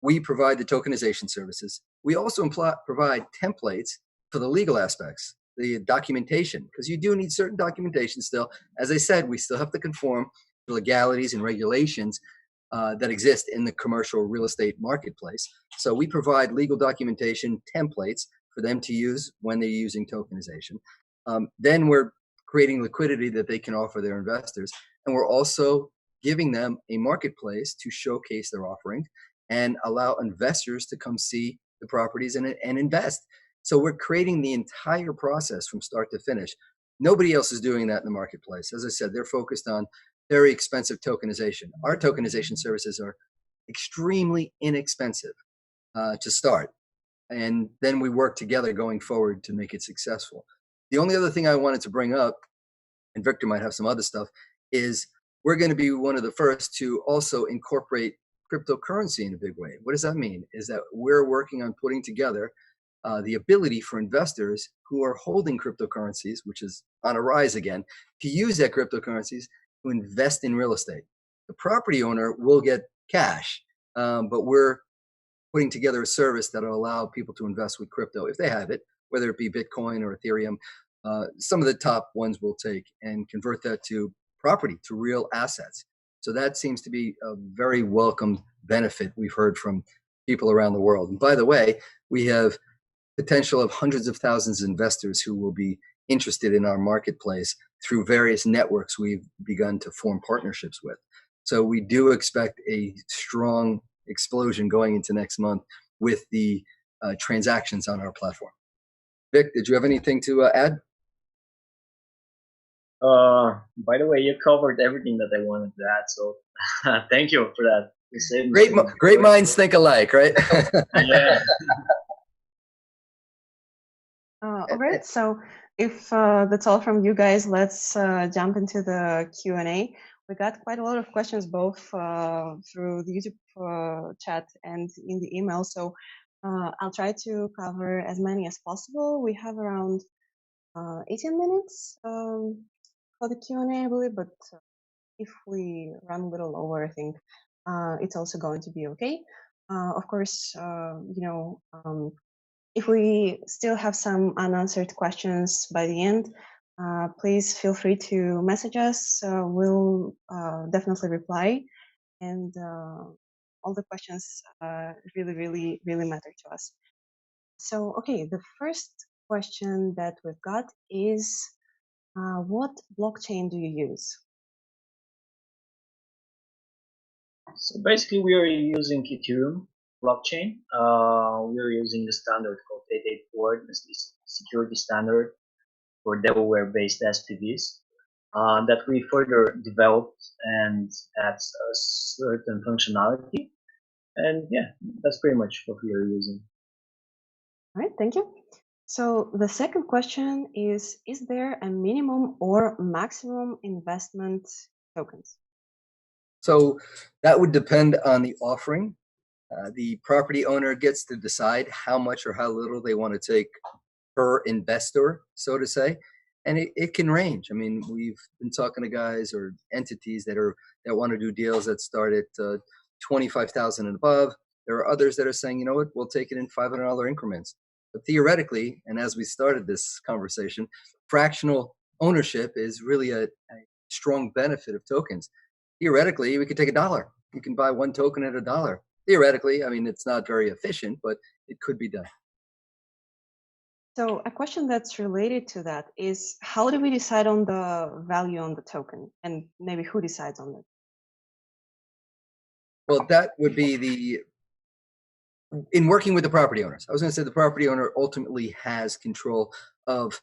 we provide the tokenization services. We also provide templates for the legal aspects, the documentation, because you do need certain documentation still. As I said, we still have to conform to legalities and regulations that exist in the commercial real estate marketplace. So we provide legal documentation templates for them to use when they're using tokenization. Then we're creating liquidity that they can offer their investors. And we're also giving them a marketplace to showcase their offering and allow investors to come see the properties and invest. So we're creating the entire process from start to finish. Nobody else is doing that in the marketplace. As I said, they're focused on very expensive tokenization. Our tokenization services are extremely inexpensive to start. And then we work together going forward to make it successful. The only other thing I wanted to bring up, and Viktor might have some other stuff, is we're going to be one of the first to also incorporate cryptocurrency in a big way. What does that mean? Is that we're working on putting together the ability for investors who are holding cryptocurrencies, which is on a rise again, to use that cryptocurrencies to invest in real estate. The property owner will get cash, but we're putting together a service that will allow people to invest with crypto if they have it, whether it be Bitcoin or Ethereum. Some of the top ones will take and convert that to property, to real assets. So that seems to be a very welcome benefit we've heard from people around the world. And by the way, we have potential of hundreds of thousands of investors who will be interested in our marketplace through various networks we've begun to form partnerships with. So we do expect a strong explosion going into next month with the transactions on our platform. Vic, did you have anything to add? By the way, you covered everything that I wanted to add, so thank you for that. Great minds think alike, right? Yeah. All right, so if that's all from you guys, let's jump into the Q&A. We got quite a lot of questions, both through the YouTube chat and in the email, so I'll try to cover as many as possible. We have around 18 minutes for the Q&A, I believe, but if we run a little over, I think it's also going to be okay. Of course, if we still have some unanswered questions by the end, please feel free to message us. We'll definitely reply. And all the questions really matter to us. So, okay, the first question that we've got is, what blockchain do you use? So basically, we are using Ethereum blockchain. We are using the standard called 884, as the security standard for Delaware-based SPVs that we further developed and adds a certain functionality. And yeah, that's pretty much what we are using. All right, thank you. So the second question is there a minimum or maximum investment tokens? So that would depend on the offering. The property owner gets to decide how much or how little they want to take per investor, so to say. And it can range. I mean, we've been talking to guys or entities that want to do deals that start at 25,000 and above. There are others that are saying, you know what, we'll take it in $500 increments. But theoretically, and as we started this conversation, fractional ownership is really a strong benefit of tokens. Theoretically, we could take $1. You can buy one token at $1. Theoretically, I mean, it's not very efficient, but it could be done. So a question that's related to that is, how do we decide on the value on the token, and maybe who decides on it? Well, that would be in working with the property owners. I was going to say the property owner ultimately has control of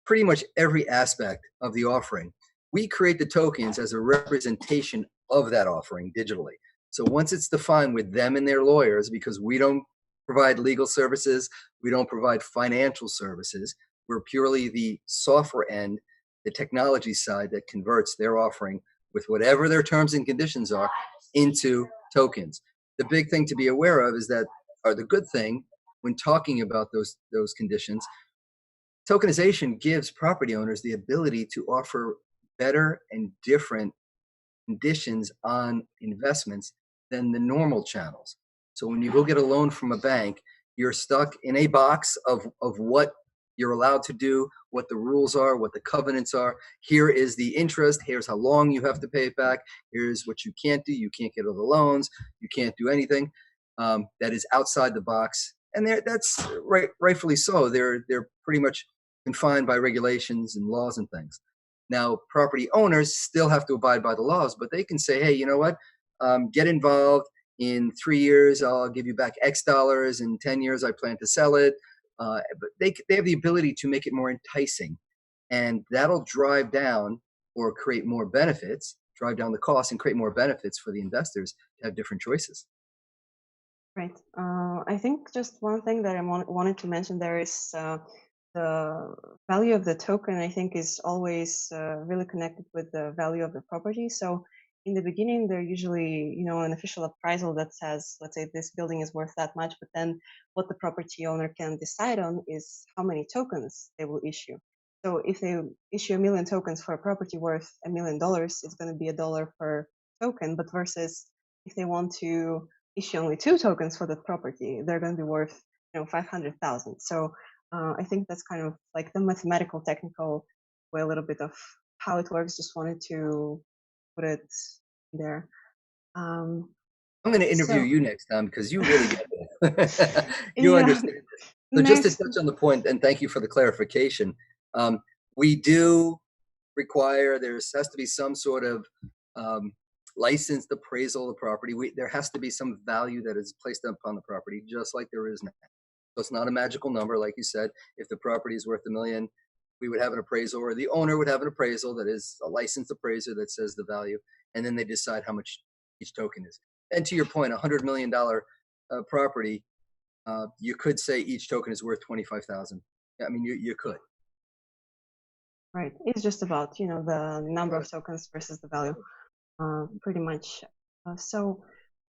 pretty much every aspect of the offering. We create the tokens as a representation of that offering digitally. So once it's defined with them and their lawyers, because we don't provide legal services, we don't provide financial services, we're purely the software end, the technology side that converts their offering with whatever their terms and conditions are into tokens. The big thing to be aware of is that are the good thing when talking about those conditions. Tokenization gives property owners the ability to offer better and different conditions on investments than the normal channels. So when you go get a loan from a bank, you're stuck in a box of what you're allowed to do, what the rules are, what the covenants are. Here is the interest. Here's how long you have to pay it back. Here's what you can't do. You can't get other loans. You can't do anything that is outside the box. And that's rightfully so. They're pretty much confined by regulations and laws and things. Now, property owners still have to abide by the laws, but they can say, hey, you know what? Get involved. In 3 years, I'll give you back X dollars. In 10 years, I plan to sell it. But they have the ability to make it more enticing. And that'll drive down or create more benefits, drive down the cost and create more benefits for the investors to have different choices. Right. I think just one thing that I wanted to mention there is the value of the token, I think, is always really connected with the value of the property. So in the beginning, they're usually, an official appraisal that says, let's say this building is worth that much, but then what the property owner can decide on is how many tokens they will issue. So if they issue 1 million tokens for a property worth $1 million, it's going to be $1 per token. But versus if they want to issue only 2 tokens for the property, they're going to be worth 500,000. So I think that's kind of like the mathematical, technical way, a little bit of how it works. Just wanted to put it there. I'm going to interview you next time because you really get it. You understand. So just to touch on the point, and thank you for the clarification. We do require there has to be some sort of licensed appraisal of the property. There has to be some value that is placed upon the property, just like there is now. So it's not a magical number, like you said. If the property is worth $1 million, we would have an appraisal, or the owner would have an appraisal that is a licensed appraiser that says the value, and then they decide how much each token is. And to your point, $100 million property, you could say each token is worth 25,000. I mean, you could. Right. It's just about the number of tokens versus the value, pretty much. So,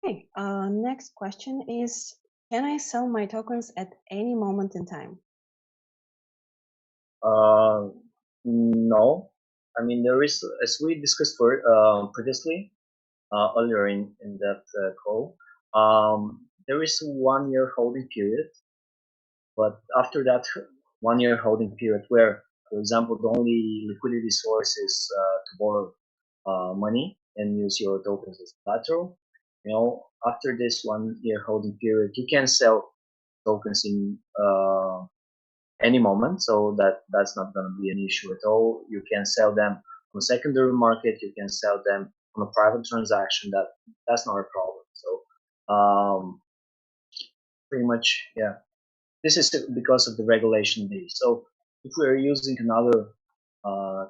okay. Next question is: can I sell my tokens at any moment in time? No. I mean, there is, as we discussed previously, earlier in that call, there is 1 year holding period. But after that 1 year holding period, where, for example, the only liquidity source is to borrow money and use your tokens as collateral, after this 1 year holding period, you can sell tokens in any moment, so that's not going to be an issue at all. You can sell them on the secondary market, you can sell them on a private transaction. That's not a problem. So pretty much, yeah, this is because of the regulation B. So if we are using another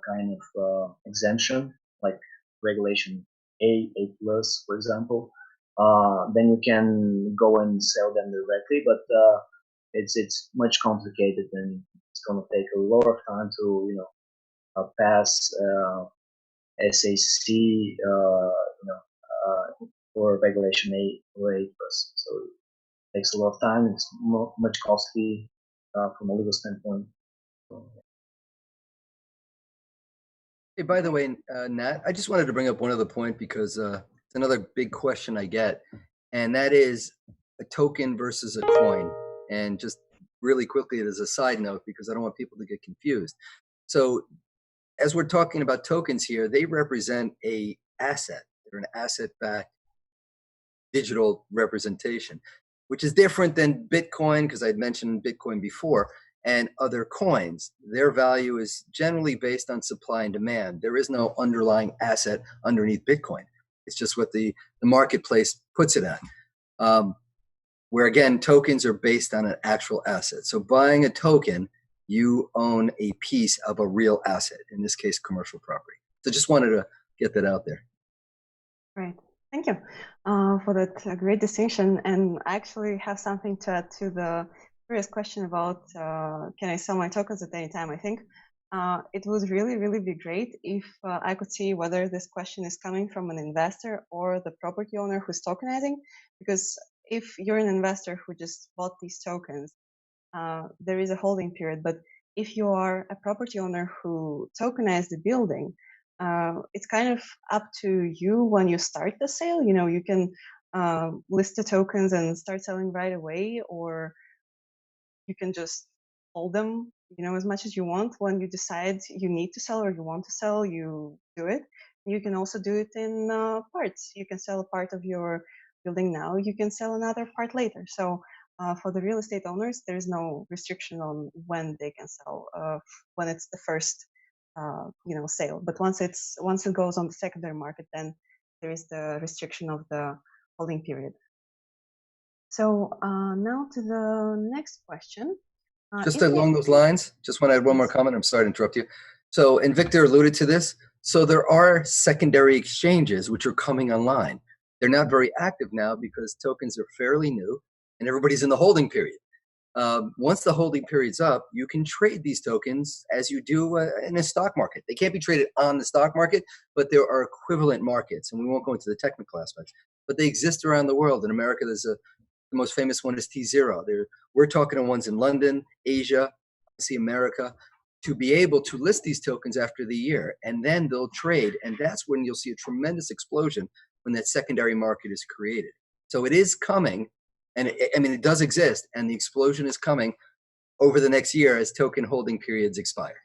kind of exemption, like regulation A plus, for example, then you can go and sell them directly, but it's much complicated, and it's going to take a lot of time to pass SAC for regulation A or A plus. So it takes a lot of time. It's much costly from a legal standpoint. Hey, by the way, Nat, I just wanted to bring up one other point because it's another big question I get, and that is a token versus a coin. And just really quickly, as a side note, because I don't want people to get confused. So as we're talking about tokens here, they represent a asset. They're an asset-backed digital representation, which is different than Bitcoin, because I'd mentioned Bitcoin before, and other coins. Their value is generally based on supply and demand. There is no underlying asset underneath Bitcoin. It's just what the marketplace puts it at. Where again, tokens are based on an actual asset. So buying a token, you own a piece of a real asset, in this case, commercial property. So just wanted to get that out there. Right. Thank you for that great distinction. And I actually have something to add to the previous question about can I sell my tokens at any time? I think it would really, really be great if I could see whether this question is coming from an investor or the property owner who's tokenizing, because if you're an investor who just bought these tokens, there is a holding period. But if you are a property owner who tokenized the building, it's kind of up to you when you start the sale. You know, you can list the tokens and start selling right away, or you can just hold them, you know, as much as you want. When you decide you need to sell or you want to sell, you do it. You can also do it in parts. You can sell a part of your building now, you can sell another part later. So for the real estate owners, there's no restriction on when they can sell, when it's the first you know, sale. But once it goes on the secondary market, then there is the restriction of the holding period. So now to the next question. Just along those lines, just want to add one more comment. I'm sorry to interrupt you. So, and Viktor alluded to this. So there are secondary exchanges which are coming online. They're not very active now because tokens are fairly new and everybody's in the holding period. Once the holding period's up, you can trade these tokens as you do in a stock market. They can't be traded on the stock market, but there are equivalent markets, and we won't go into the technical aspects, but they exist around the world. In America, there's the most famous one is T0. We're talking to ones in London, Asia, America, to be able to list these tokens after the year, and then they'll trade, and that's when you'll see a tremendous explosion when that secondary market is created. So it is coming, and it does exist, and the explosion is coming over the next year as token holding periods expire.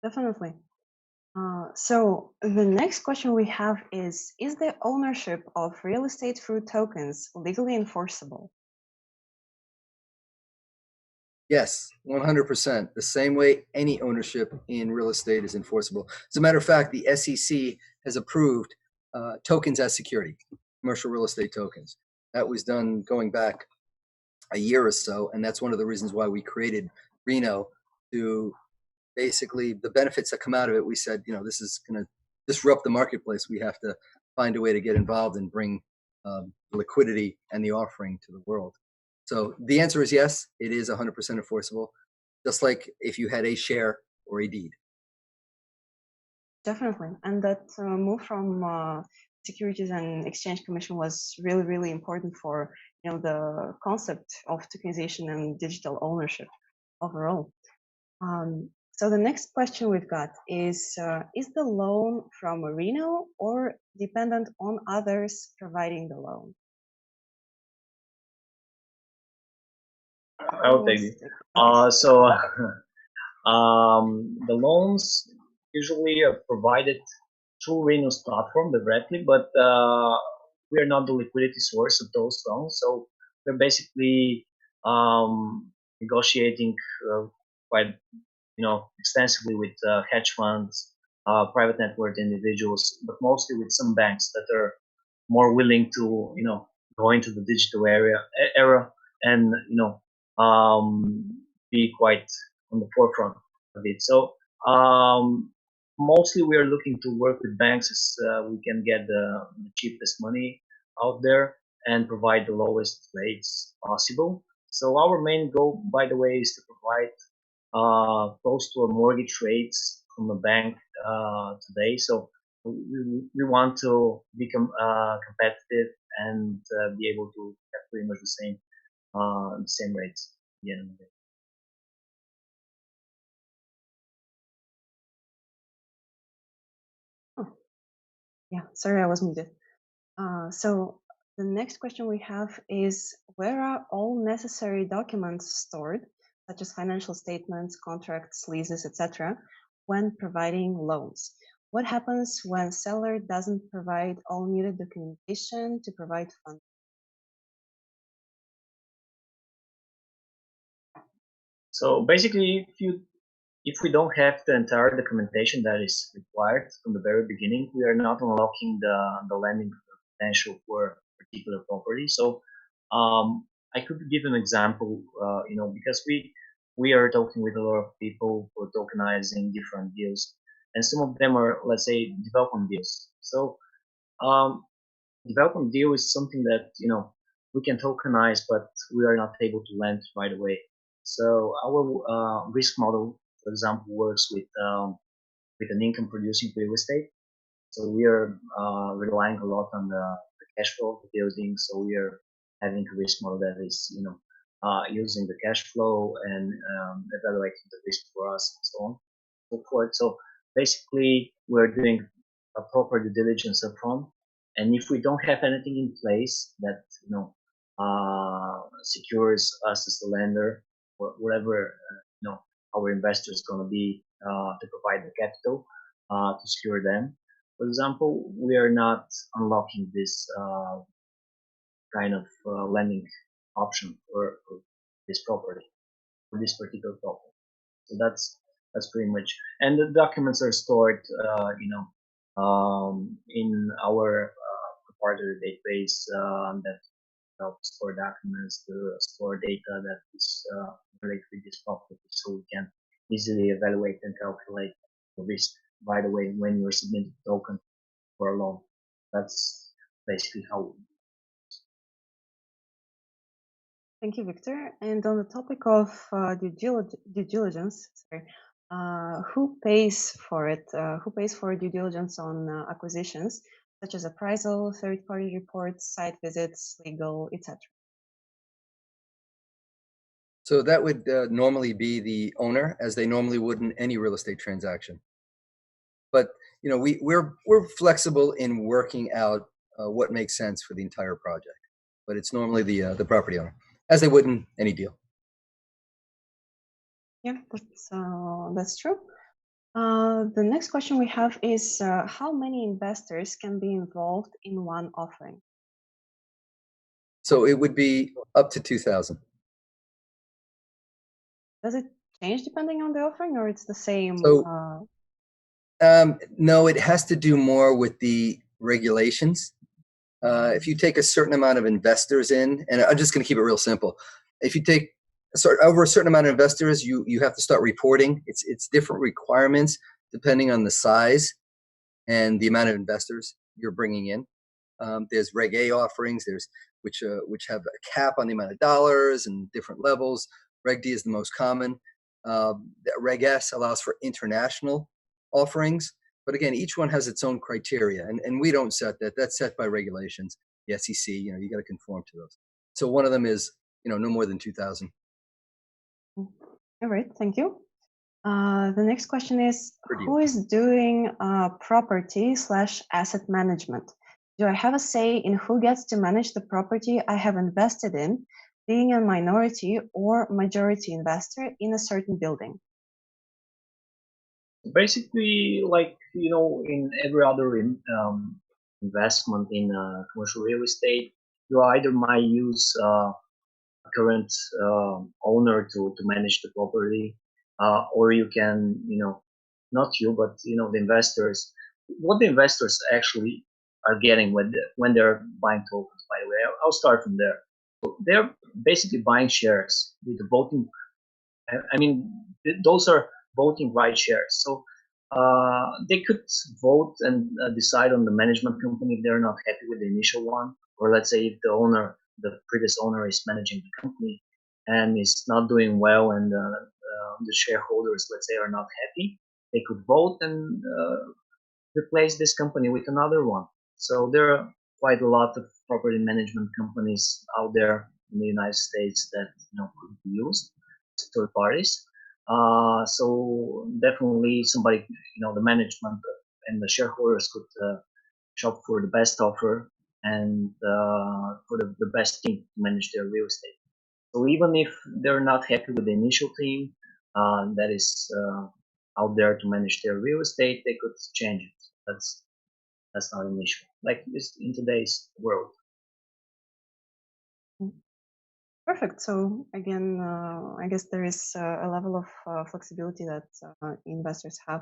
Definitely. So the next question we have is the ownership of real estate through tokens legally enforceable? Yes, 100%. The same way any ownership in real estate is enforceable. As a matter of fact, the SEC has approved tokens as security, commercial real estate tokens. That was done going back a year or so, and that's one of the reasons why we created REINNO, to basically the benefits that come out of it. We said, you know, this is going to disrupt the marketplace. We have to find a way to get involved and bring liquidity and the offering to the world. So the answer is yes, it is 100% enforceable, just like if you had a share or a deed. Definitely. And that move from Securities and Exchange Commission was really, really important for, you know, the concept of tokenization and digital ownership overall. So the next question we've got is the loan from REINNO or dependent on others providing the loan? I'll take it. The loans usually are provided through REINNO's platform directly, but we are not the liquidity source of those loans. So we're basically negotiating quite, you know, extensively with hedge funds, private net worth individuals, but mostly with some banks that are more willing to, you know, go into the digital era and, you know, be quite on the forefront of it. So mostly we are looking to work with banks as we can get the cheapest money out there and provide the lowest rates possible. So our main goal, by the way, is to provide close to a mortgage rates from a bank today. So we want to become competitive and be able to have pretty much the same rates at the end of the day. Yeah, sorry, I was muted. So the next question we have is, where are all necessary documents stored, such as financial statements, contracts, leases, etc., when providing loans? What happens when seller doesn't provide all needed documentation to provide funds? So basically, if we don't have the entire documentation that is required from the very beginning, we are not unlocking the lending potential for a particular property. So I could give an example, you know, because we are talking with a lot of people for tokenizing different deals, and some of them are, let's say, development deals. So development deal is something that, you know, we can tokenize, but we are not able to lend right away. So our risk model, for example, works with an income producing real estate. So we are relying a lot on the cash flow of the building. So we are having a risk model that is, using the cash flow and evaluating the risk for us and so on, so forth. So basically, we're doing a proper due diligence upfront, and if we don't have anything in place that secures us as a lender or whatever our investor is going to be to provide the capital to secure them. For example, we are not unlocking this kind of lending option for this property, for this particular property. So that's pretty much. And the documents are stored, in our proprietary database that helps store documents to store data that is related with this property, so we can easily evaluate and calculate the risk. By the way, when you're submitting a token for a loan, that's basically how. Thank you, Viktor. And on the topic of due diligence, who pays for it? Who pays for due diligence on acquisitions, such as appraisal, third-party reports, site visits, legal, etc.? So that would normally be the owner, as they normally would in any real estate transaction. But we're flexible in working out what makes sense for the entire project. But it's normally the property owner, as they would in any deal. Yeah, that's true. The next question we have is how many investors can be involved in one offering? So it would be up to 2,000. Does it change depending on the offering, or it's the same? So, no, it has to do more with the regulations. If you take a certain amount of investors in, and I'm just going to keep it real simple. If you take over a certain amount of investors, you have to start reporting. It's different requirements depending on the size and the amount of investors you're bringing in. There's Reg A offerings, which have a cap on the amount of dollars and different levels. Reg D is the most common. Reg S allows for international offerings, but again, each one has its own criteria, and we don't set that. That's set by regulations, the SEC. You got to conform to those. So one of them is no more than 2,000. All right, thank you. The next question is, who is doing property/asset management? Do I have a say in who gets to manage the property I have invested in, being a minority or majority investor in a certain building? Basically, like in every other investment in commercial real estate, you either might use a current owner to manage the property, or you can, not you, but the investors. What the investors actually are getting when they're buying tokens. By the way, I'll start from there. They're basically buying shares with the voting. I mean, those are voting right shares. So they could vote and decide on the management company if they're not happy with the initial one, or let's say if the previous owner is managing the company and is not doing well, and the shareholders, let's say, are not happy, they could vote and replace this company with another one. So there are quite a lot of property management companies out there in the United States that could be used as third parties. So definitely somebody, the management and the shareholders could shop for the best offer and for the best team to manage their real estate. So even if they're not happy with the initial team that is out there to manage their real estate, they could change it. That's not an issue, like this in today's world. Perfect. So again, I guess there is a level of flexibility that investors have.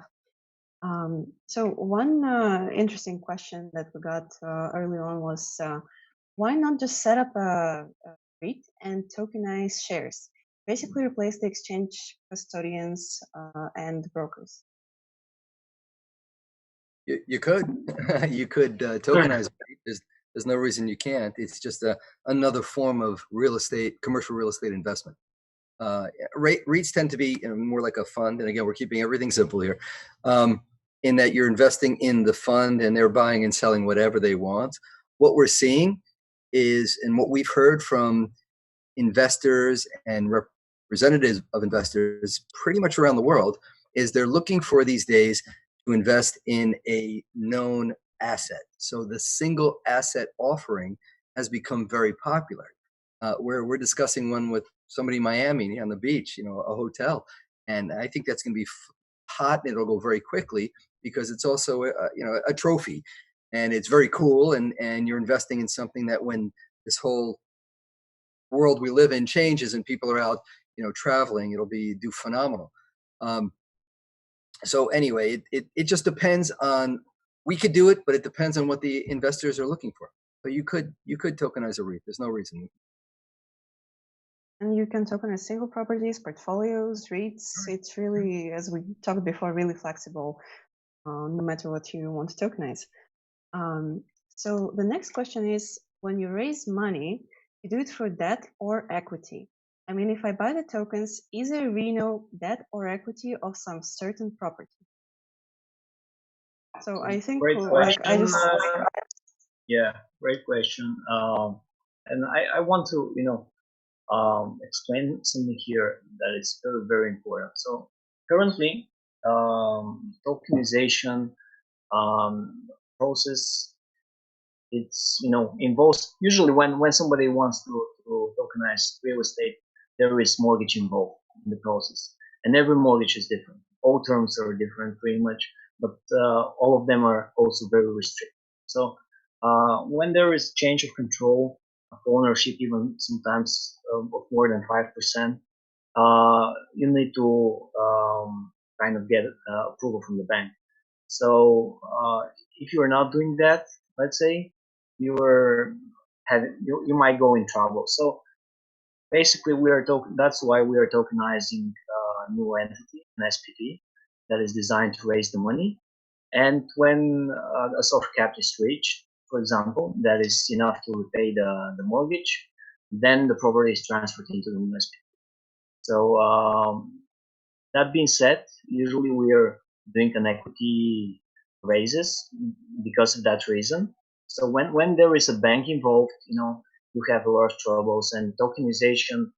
So one interesting question that we got early on was, why not just set up a REIT and tokenize shares? Basically replace the exchange custodians and brokers. You could you could tokenize. There's no reason you can't. It's just another form of commercial real estate investment. REITs tend to be more like a fund, and again, we're keeping everything simple here, in that you're investing in the fund and they're buying and selling whatever they want. what we're seeing is, and what we've heard from investors and representatives of investors pretty much around the world, is they're looking for these days to invest in a known asset. So the single asset offering has become very popular. Where we're discussing one with somebody in Miami on the beach, you know, a hotel, and I think that's going to be hot, and it'll go very quickly because it's also you know, a trophy, and it's very cool, and you're investing in something that when this whole world we live in changes and people are out, you know, traveling, it'll do phenomenal. So anyway, it just depends on, we could do it, but it depends on what the investors are looking for. But you could tokenize a REIT. There's no reason. And you can tokenize single properties, portfolios, REITs. It's really, as we talked before, really flexible, no matter what you want to tokenize. So the next question is, when you raise money, you do it through debt or equity? I mean, if I buy the tokens, is a REINNO debt or equity of some certain property? So I think, Great like, question. Yeah, great question. And I want to, you know, explain something here that is very, very important. So currently, tokenization process, it's, you know, involves, usually when somebody wants to tokenize real estate, there is mortgage involved in the process, and every mortgage is different. All terms are different pretty much, but all of them are also very restricted. So when there is change of control of ownership, even sometimes of more than 5%, you need to kind of get approval from the bank. So if you're not doing that, let's say, you might go in trouble. So basically, that's why we are tokenizing a new entity, an SPV, that is designed to raise the money. And when a soft cap is reached, for example, that is enough to repay the mortgage, then the property is transferred into the new SPV. So that being said, usually we are doing an equity raises because of that reason. So when there is a bank involved, you know, you have a lot of troubles, and tokenization,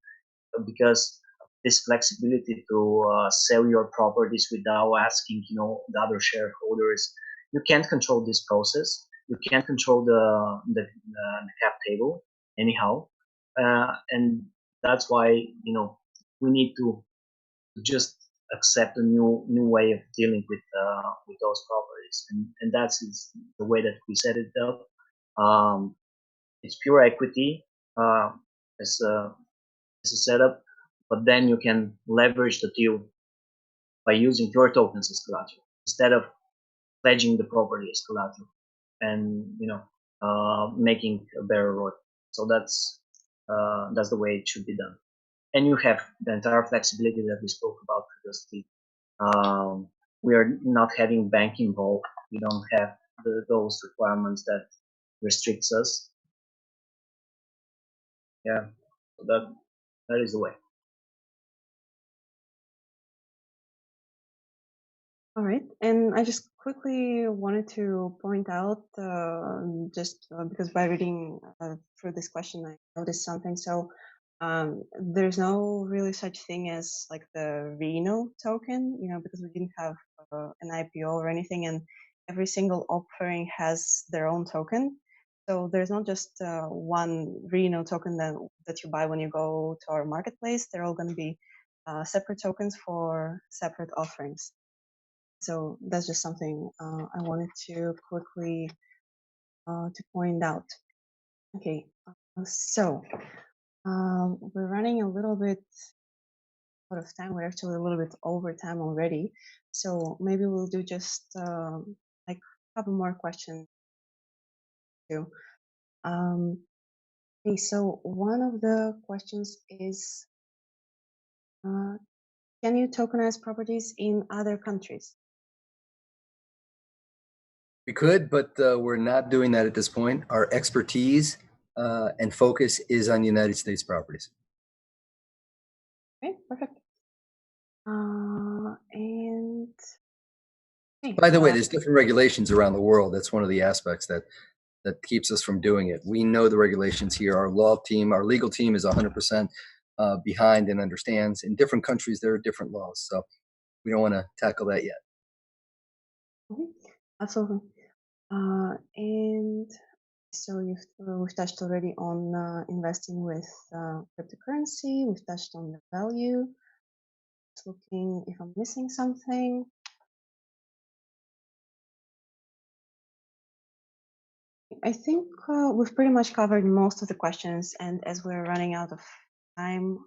because of this flexibility to sell your properties without asking, you know, the other shareholders, you can't control this process. You can't control the cap table anyhow, and that's why, you know, we need to just accept a new way of dealing with those properties, and that's the way that we set it up. It's pure equity as a setup, but then you can leverage the deal by using your tokens as collateral instead of pledging the property as collateral, and, you know, making a better road. So that's the way it should be done. And you have the entire flexibility that we spoke about previously. We are not having bank involved. We don't have those requirements that restricts us. Yeah, so that is the way. all right. And I just quickly wanted to point out, because by reading through this question, I noticed something. So there's no really such thing as like the REINNO token, you know, because we didn't have an IPO or anything, and every single offering has their own token. So there's not just one REINNO token that you buy when you go to our marketplace. They're all going to be separate tokens for separate offerings. So that's just something I wanted to quickly to point out. Okay, so we're running a little bit out of time. We're actually a little bit over time already. So maybe we'll do just like a couple more questions too. Okay, so one of the questions is, can you tokenize properties in other countries? We could, but we're not doing that at this point. Our expertise and focus is on United States properties. Okay, perfect. And by the way, there's different regulations around the world. That's one of the aspects that that keeps us from doing it. We know the regulations here. Our law team, our legal team is 100% behind and understands. In different countries, there are different laws. So we don't want to tackle that yet. Absolutely. And so we've touched already on investing with cryptocurrency. We've touched on the value. Just looking if I'm missing something. I think we've pretty much covered most of the questions, and as we're running out of time,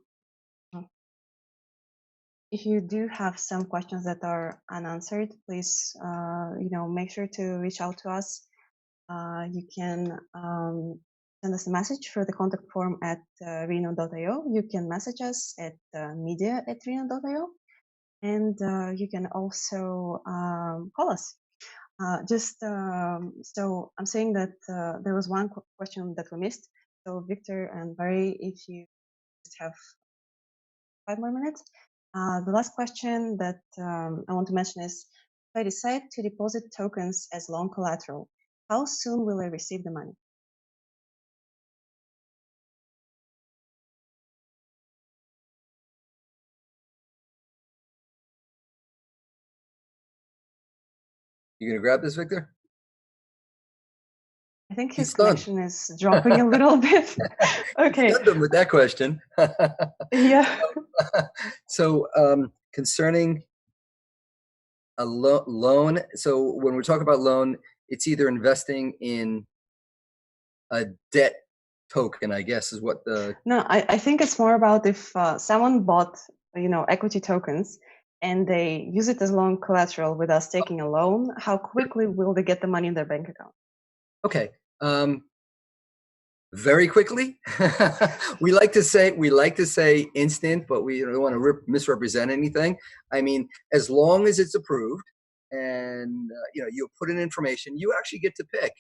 if you do have some questions that are unanswered, please make sure to reach out to us. You can send us a message through the contact form at REINNO.io. You can message us at media@REINNO.io, and you can also call us. So I'm saying that there was one question that we missed. So Viktor and Barry, if you just have 5 more minutes. The last question that I want to mention is, if I decide to deposit tokens as loan collateral, how soon will I receive the money? You gonna grab this, Viktor? I think his connection is dropping a little bit. Okay. Stunned him with that question. Yeah. So concerning a loan, so when we talk about loan, it's either investing in a debt token, I guess, is what the... No, I think it's more about if someone bought, equity tokens and they use it as loan collateral with us taking a loan, how quickly will they get the money in their bank account? Okay. Very quickly. we like to say instant, but we don't want to misrepresent anything. I mean, as long as it's approved and you put in information, you actually get to pick.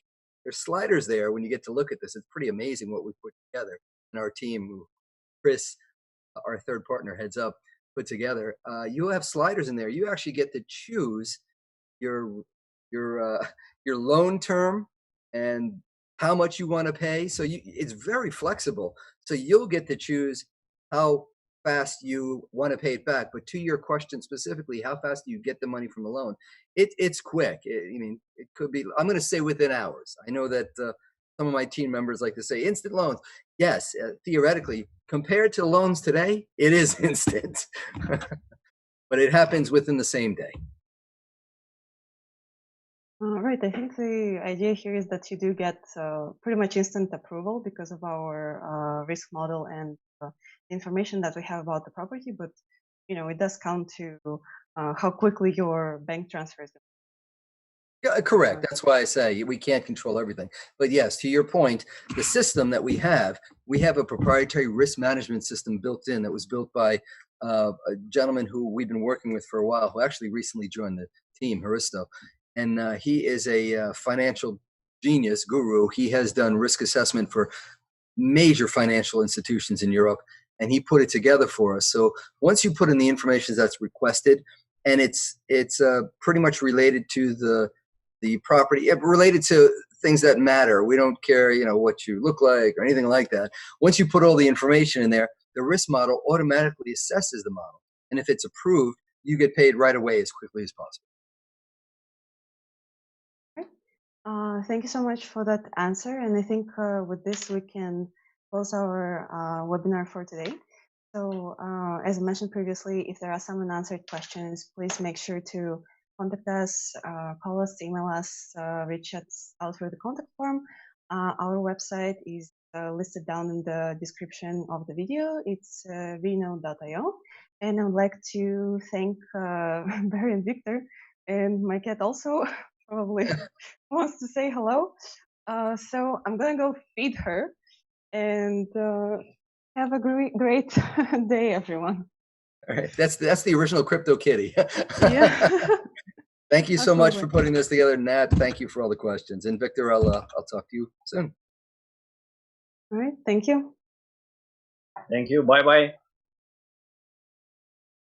There's sliders there when you get to look at this. It's pretty amazing what we put together. And our team, Chris, our third partner, heads up, put together. You'll have sliders in there. You actually get to choose your loan term and how much you want to pay. So it's very flexible. So you'll get to choose how fast you want to pay it back. But to your question specifically, how fast do you get the money from the loan? It's quick. It could be, I'm going to say within hours. I know that some of my team members like to say instant loans. Yes, theoretically, compared to loans today, it is instant. But it happens within the same day. Right. I think the idea here is that you do get pretty much instant approval because of our risk model and the information that we have about the property. But it does count to how quickly your bank transfers them. Yeah, correct. That's why I say we can't control everything. But yes, to your point, the system that we have a proprietary risk management system built in that was built by a gentleman who we've been working with for a while, who actually recently joined the team, Haristo. And he is a financial genius guru. He has done risk assessment for major financial institutions in Europe, and he put it together for us. So once you put in the information that's requested, and it's pretty much related to the property, related to things that matter. We don't care, what you look like or anything like that. Once you put all the information in there, the risk model automatically assesses the model, and if it's approved, you get paid right away as quickly as possible. Thank you so much for that answer. And I think with this, we can close our webinar for today. So as I mentioned previously, if there are some unanswered questions, please make sure to contact us, call us, email us, reach us out through the contact form. Our website is listed down in the description of the video. It's REINNO.io. And I would like to thank Barry and Viktor, and my cat also probably wants to say hello. So I'm gonna go feed her, and have a great day, everyone. All right, that's the original Crypto Kitty. Yeah. Thank you so much for putting this together, Nat. Thank you for all the questions, and Viktor, I'll talk to you soon. All right, thank you. Thank you. Bye bye.